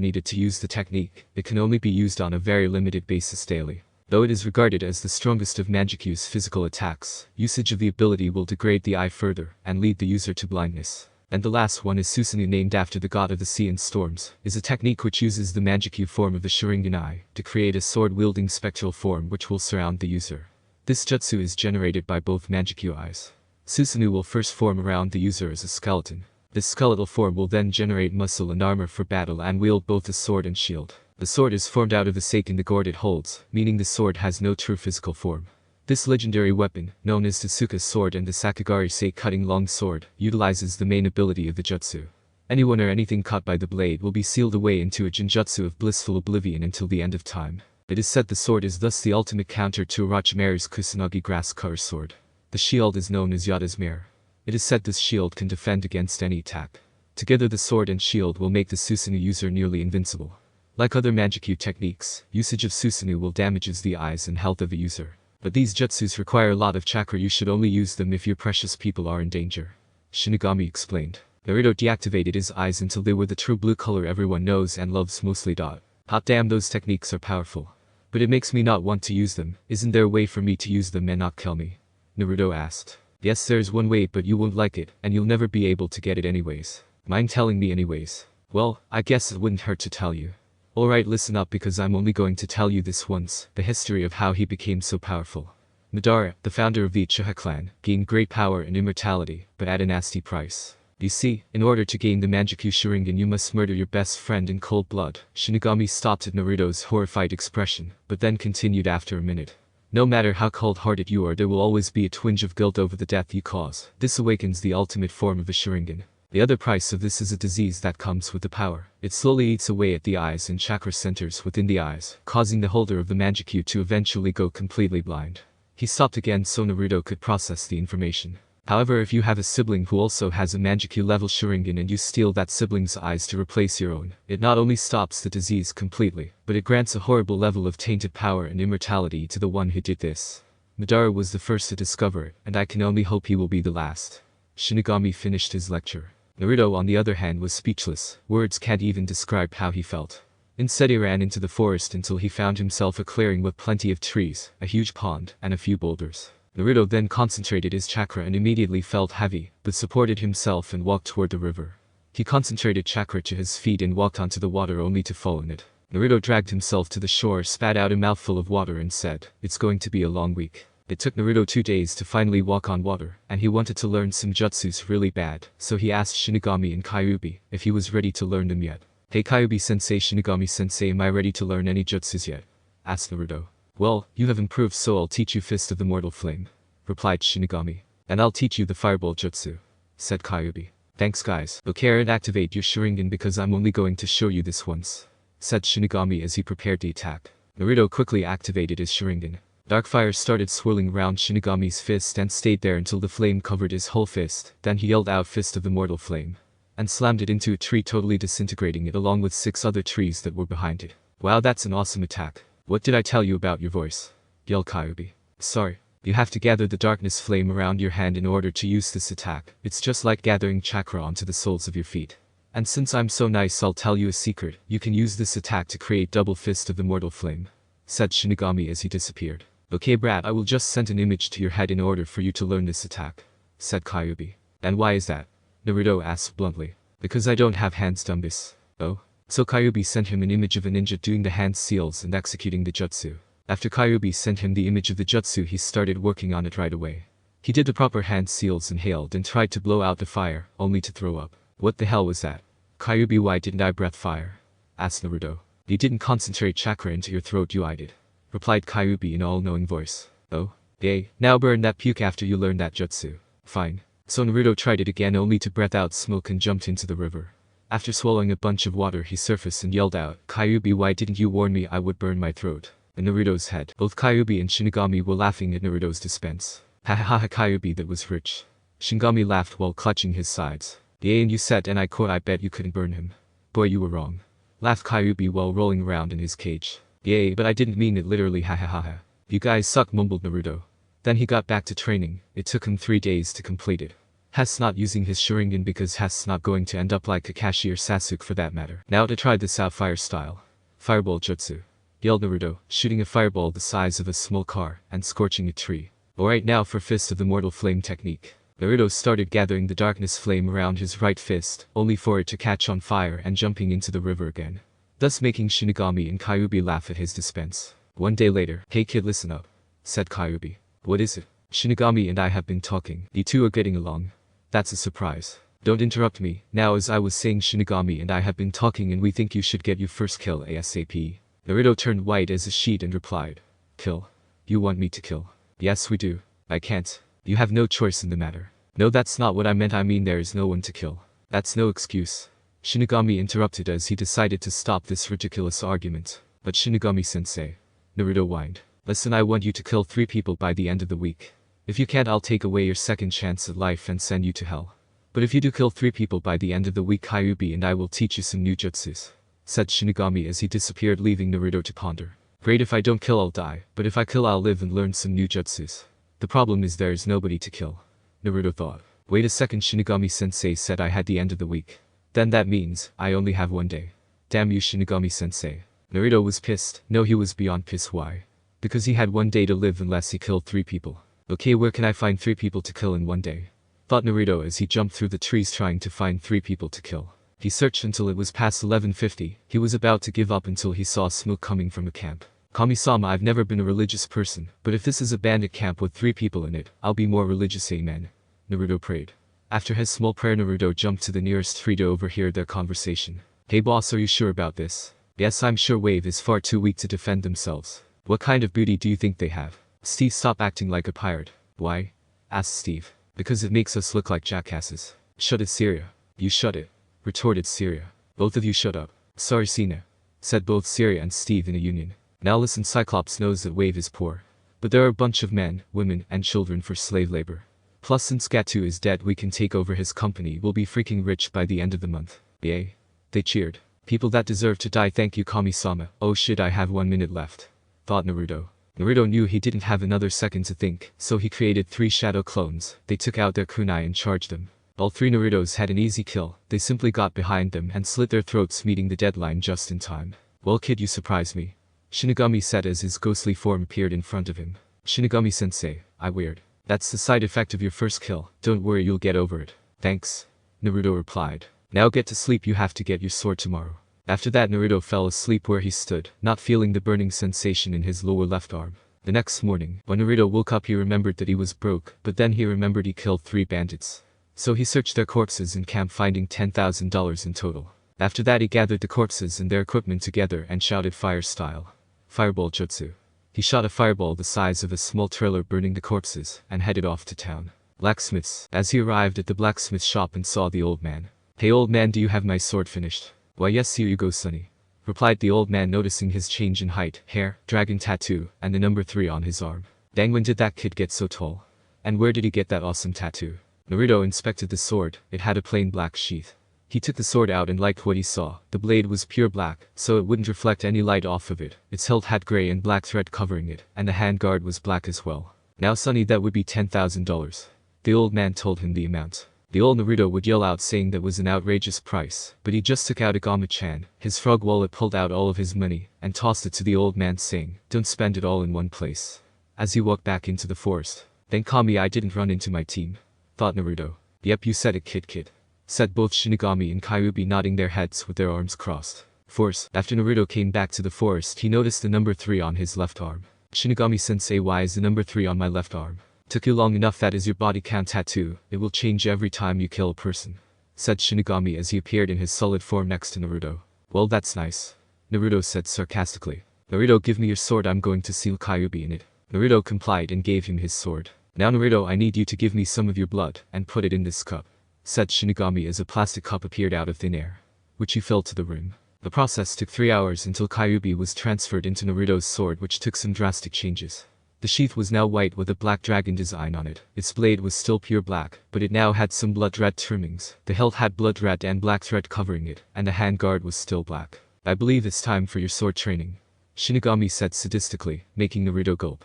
needed to use the technique, it can only be used on a very limited basis daily. Though it is regarded as the strongest of Manjikyu's physical attacks, usage of the ability will degrade the eye further and lead the user to blindness. And the last one is Susanoo, named after the god of the sea and storms, is a technique which uses the Manjikyu form of the Sharingan eye to create a sword-wielding spectral form which will surround the user. This jutsu is generated by both Manjikyu eyes. Susanoo will first form around the user as a skeleton. This skeletal form will then generate muscle and armor for battle and wield both a sword and shield. The sword is formed out of the sake in the gourd it holds, meaning the sword has no true physical form. This legendary weapon, known as Tsuka's sword and the Sakigari sake cutting long sword, utilizes the main ability of the jutsu. Anyone or anything caught by the blade will be sealed away into a genjutsu of blissful oblivion until the end of time. It is said the sword is thus the ultimate counter to Orochimaru's Kusanagi grass cutter sword. The shield is known as Yada's mirror. It is said this shield can defend against any attack. Together the sword and shield will make the Susanoo user nearly invincible. Like other Manjikyu techniques, usage of Susanoo will damages the eyes and health of the user. But these jutsus require a lot of chakra. You should only use them if your precious people are in danger. Shinigami explained. Naruto deactivated his eyes until they were the true blue color everyone knows and loves mostly. Hot damn, those techniques are powerful. But it makes me not want to use them. Isn't there a way for me to use them and not kill me? Naruto asked. Yes, there's one way, but you won't like it, and you'll never be able to get it anyways. Mind telling me anyways? Well, I guess it wouldn't hurt to tell you. Alright, listen up, because I'm only going to tell you this once, the history of how he became so powerful. Madara, the founder of the Uchiha clan, gained great power and immortality, but at a nasty price. You see, in order to gain the Manjikyu Sharingan you must murder your best friend in cold blood. Shinigami stopped at Naruto's horrified expression, but then continued after a minute. No matter how cold-hearted you are, there will always be a twinge of guilt over the death you cause. This awakens the ultimate form of a Sharingan. The other price of this is a disease that comes with the power. It slowly eats away at the eyes and chakra centers within the eyes, causing the holder of the Manjikyu to eventually go completely blind. He stopped again so Naruto could process the information. However, if you have a sibling who also has a Manjikyu level Sharingan and you steal that sibling's eyes to replace your own, it not only stops the disease completely, but it grants a horrible level of tainted power and immortality to the one who did this. Madara was the first to discover it, and I can only hope he will be the last. Shinigami finished his lecture. Naruto, on the other hand, was speechless. Words can't even describe how he felt. Instead, he ran into the forest until he found himself a clearing with plenty of trees, a huge pond, and a few boulders. Naruto then concentrated his chakra and immediately felt heavy, but supported himself and walked toward the river. He concentrated chakra to his feet and walked onto the water only to fall in it. Naruto dragged himself to the shore, spat out a mouthful of water and said, "It's going to be a long week." It took Naruto 2 days to finally walk on water, and he wanted to learn some jutsus really bad, so he asked Shinigami and Kyuubi if he was ready to learn them yet. "Hey Kyuubi-sensei, Shinigami-sensei, am I ready to learn any jutsus yet?" asked Naruto. "Well, you have improved, so I'll teach you Fist of the Mortal Flame," replied Shinigami. "And I'll teach you the Fireball Jutsu," said Kyuubi. "Thanks guys. Okay, and activate your Sharingan because I'm only going to show you this once," said Shinigami as he prepared to attack. Naruto quickly activated his Sharingan. Dark fire started swirling around Shinigami's fist and stayed there until the flame covered his whole fist. Then he yelled out Fist of the Mortal Flame and slammed it into a tree, totally disintegrating it along with 6 other trees that were behind it. "Wow, that's an awesome attack. What did I tell you about your voice?" yelled Kyuubi. "Sorry. You have to gather the darkness flame around your hand in order to use this attack. It's just like gathering chakra onto the soles of your feet. And since I'm so nice, I'll tell you a secret. You can use this attack to create double Fist of the Mortal Flame," said Shinigami as he disappeared. "Okay brat, I will just send an image to your head in order for you to learn this attack," said Kyuubi. "And why is that?" Naruto asked bluntly. "Because I don't have hands, dumbass." "Oh?" So Kyuubi sent him an image of a ninja doing the hand seals and executing the jutsu. After Kyuubi sent him the image of the jutsu, he started working on it right away. He did the proper hand seals, inhaled and tried to blow out the fire, only to throw up. "What the hell was that?" "Kyuubi, why didn't I breath fire?" asked Naruto. "You didn't concentrate chakra into your throat, I did," replied Kyuubi in an all-knowing voice. "Oh? Yay, now burn that puke after you learn that jutsu. Fine. So Naruto tried it again only to breath out smoke and jumped into the river. After swallowing a bunch of water he surfaced and yelled out, "Kyuubi, why didn't you warn me I would burn my throat?" In Naruto's head, both Kyuubi and Shinigami were laughing at Naruto's defense. Ha ha ha, Kyuubi, that was rich. Shinigami laughed while clutching his sides. "Yay, and you said, and I quote, I bet you couldn't burn him." "Boy, you were wrong," laughed Kyuubi while rolling around in his cage. "Yay, but I didn't mean it literally, ha ha ha ha. You guys suck," mumbled Naruto. Then he got back to training. It took him 3 days to complete it. Has not using his Sharingan because Has not going to end up like Kakashi or Sasuke for that matter. Now to try this out fire style. Fireball jutsu, yelled Naruto, shooting a fireball the size of a small car and scorching a tree. Alright, now for Fist of the Mortal Flame technique. Naruto started gathering the darkness flame around his right fist, only for it to catch on fire and jumping into the river again, thus making Shinigami and Kyuubi laugh at his defense. One day later, "Hey kid, listen up," said Kyuubi. "What is it?" "Shinigami and I have been talking. You two are getting along." "That's a surprise." "Don't interrupt me. Now, as I was saying, Shinigami and I have been talking and we think you should get your first kill ASAP. Naruto turned white as a sheet and replied, "Kill? You want me to kill?" "Yes we do." "I can't. You have no choice in the matter." "No, that's not what I meant. I mean there is no one to kill." "That's no excuse." Shinigami interrupted as he decided to stop this ridiculous argument. "But Shinigami-sensei," Naruto whined, "listen, I want you to kill 3 people by the end of the week. If you can't, I'll take away your second chance at life and send you to hell. But if you do kill 3 people by the end of the week, Kyuubi and I will teach you some new jutsus," said Shinigami as he disappeared, leaving Naruto to ponder. "Great, if I don't kill I'll die, but if I kill I'll live and learn some new jutsus. The problem is there is nobody to kill," Naruto thought. "Wait a second, Shinigami-sensei said I had the end of the week. Then that means I only have 1 day. Damn you, Shinigami-sensei." Naruto was pissed. No, he was beyond pissed. Why? Because he had 1 day to live unless he killed 3 people. Okay, where can I find 3 people to kill in 1 day? Thought Naruto as he jumped through the trees trying to find 3 people to kill. He searched until it was past 11:50. He was about to give up until he saw smoke coming from a camp. "Kami-sama, I've never been a religious person, but if this is a bandit camp with 3 people in it, I'll be more religious, amen," Naruto prayed. After his small prayer, Naruto jumped to the nearest tree to overhear their conversation. "Hey boss, are you sure about this?" "Yes, I'm sure. Wave is far too weak to defend themselves." "What kind of booty do you think they have?" "Steve, stop acting like a pirate." "Why?" asked Steve. "Because it makes us look like jackasses." "Shut it, Syria." "You shut it," retorted Syria. "Both of you shut up." "Sorry, Sina," said both Syria and Steve in a union. "Now listen, Cyclops knows that Wave is poor. But there are a bunch of men, women, and children for slave labor. Plus, since Gatu is dead, we can take over his company. We'll be freaking rich by the end of the month." "Yay." They cheered. "People that deserve to die, thank you, Kami-sama." "Oh shit, I have 1 minute left," thought Naruto. Naruto knew he didn't have another second to think, so he created 3 shadow clones. They took out their kunai and charged them. All 3 Narutos had an easy kill. They simply got behind them and slit their throats, meeting the deadline just in time. "Well kid, you surprised me," Shinigami said as his ghostly form appeared in front of him. "Shinigami-sensei, I weird. That's the side effect of your first kill. Don't worry, you'll get over it." "Thanks," Naruto replied. "Now get to sleep, you have to get your sword tomorrow." After that, Naruto fell asleep where he stood, not feeling the burning sensation in his lower left arm. The next morning, when Naruto woke up, he remembered that he was broke, but then he remembered he killed 3 bandits. So he searched their corpses in camp, finding $10,000 in total. After that, he gathered the corpses and their equipment together and shouted fire style. Fireball jutsu. He shot a fireball the size of a small trailer, burning the corpses, and headed off to town. Blacksmiths. As he arrived at the blacksmith shop and saw the old man. "Hey old man, do you have my sword finished?" "Why yes, here you go, sonny," replied the old man, noticing his change in height, hair, dragon tattoo, and the number 3 on his arm. "Dang, when did that kid get so tall? And where did he get that awesome tattoo?" Naruto inspected the sword. It had a plain black sheath. He took the sword out and liked what he saw. The blade was pure black, so it wouldn't reflect any light off of it. Its hilt had gray and black thread covering it, and the handguard was black as well. "Now sonny, that would be $10,000. The old man told him the amount. The old Naruto would yell out saying that was an outrageous price, but he just took out a Gama-chan, his frog wallet, pulled out all of his money, and tossed it to the old man saying, "Don't spend it all in one place." As he walked back into the forest, "Thank Kami I didn't run into my team," thought Naruto. "Yep, you said it, kid," said both Shinigami and Kyuubi, nodding their heads with their arms crossed. Force. After Naruto came back to the forest, he noticed the number 3 on his left arm. "Shinigami-sensei, why is the number 3 on my left arm?" "Took you long enough, that is your body count tattoo. It will change every time you kill a person," said Shinigami as he appeared in his solid form next to Naruto. "Well, that's nice," Naruto said sarcastically. "Naruto, give me your sword, I'm going to seal Kyuubi in it." Naruto complied and gave him his sword. Now Naruto, I need you to give me some of your blood and put it in this cup, said Shinigami as a plastic cup appeared out of thin air, which he filled to the rim. The process took 3 hours until Kyuubi was transferred into Naruto's sword, which took some drastic changes. The sheath was now white with a black dragon design on it. Its blade was still pure black, but it now had some blood red trimmings. The hilt had blood red and black thread covering it, and the handguard was still black. I believe it's time for your sword training, Shinigami said sadistically, making Naruto gulp.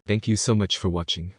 Thank you so much for watching.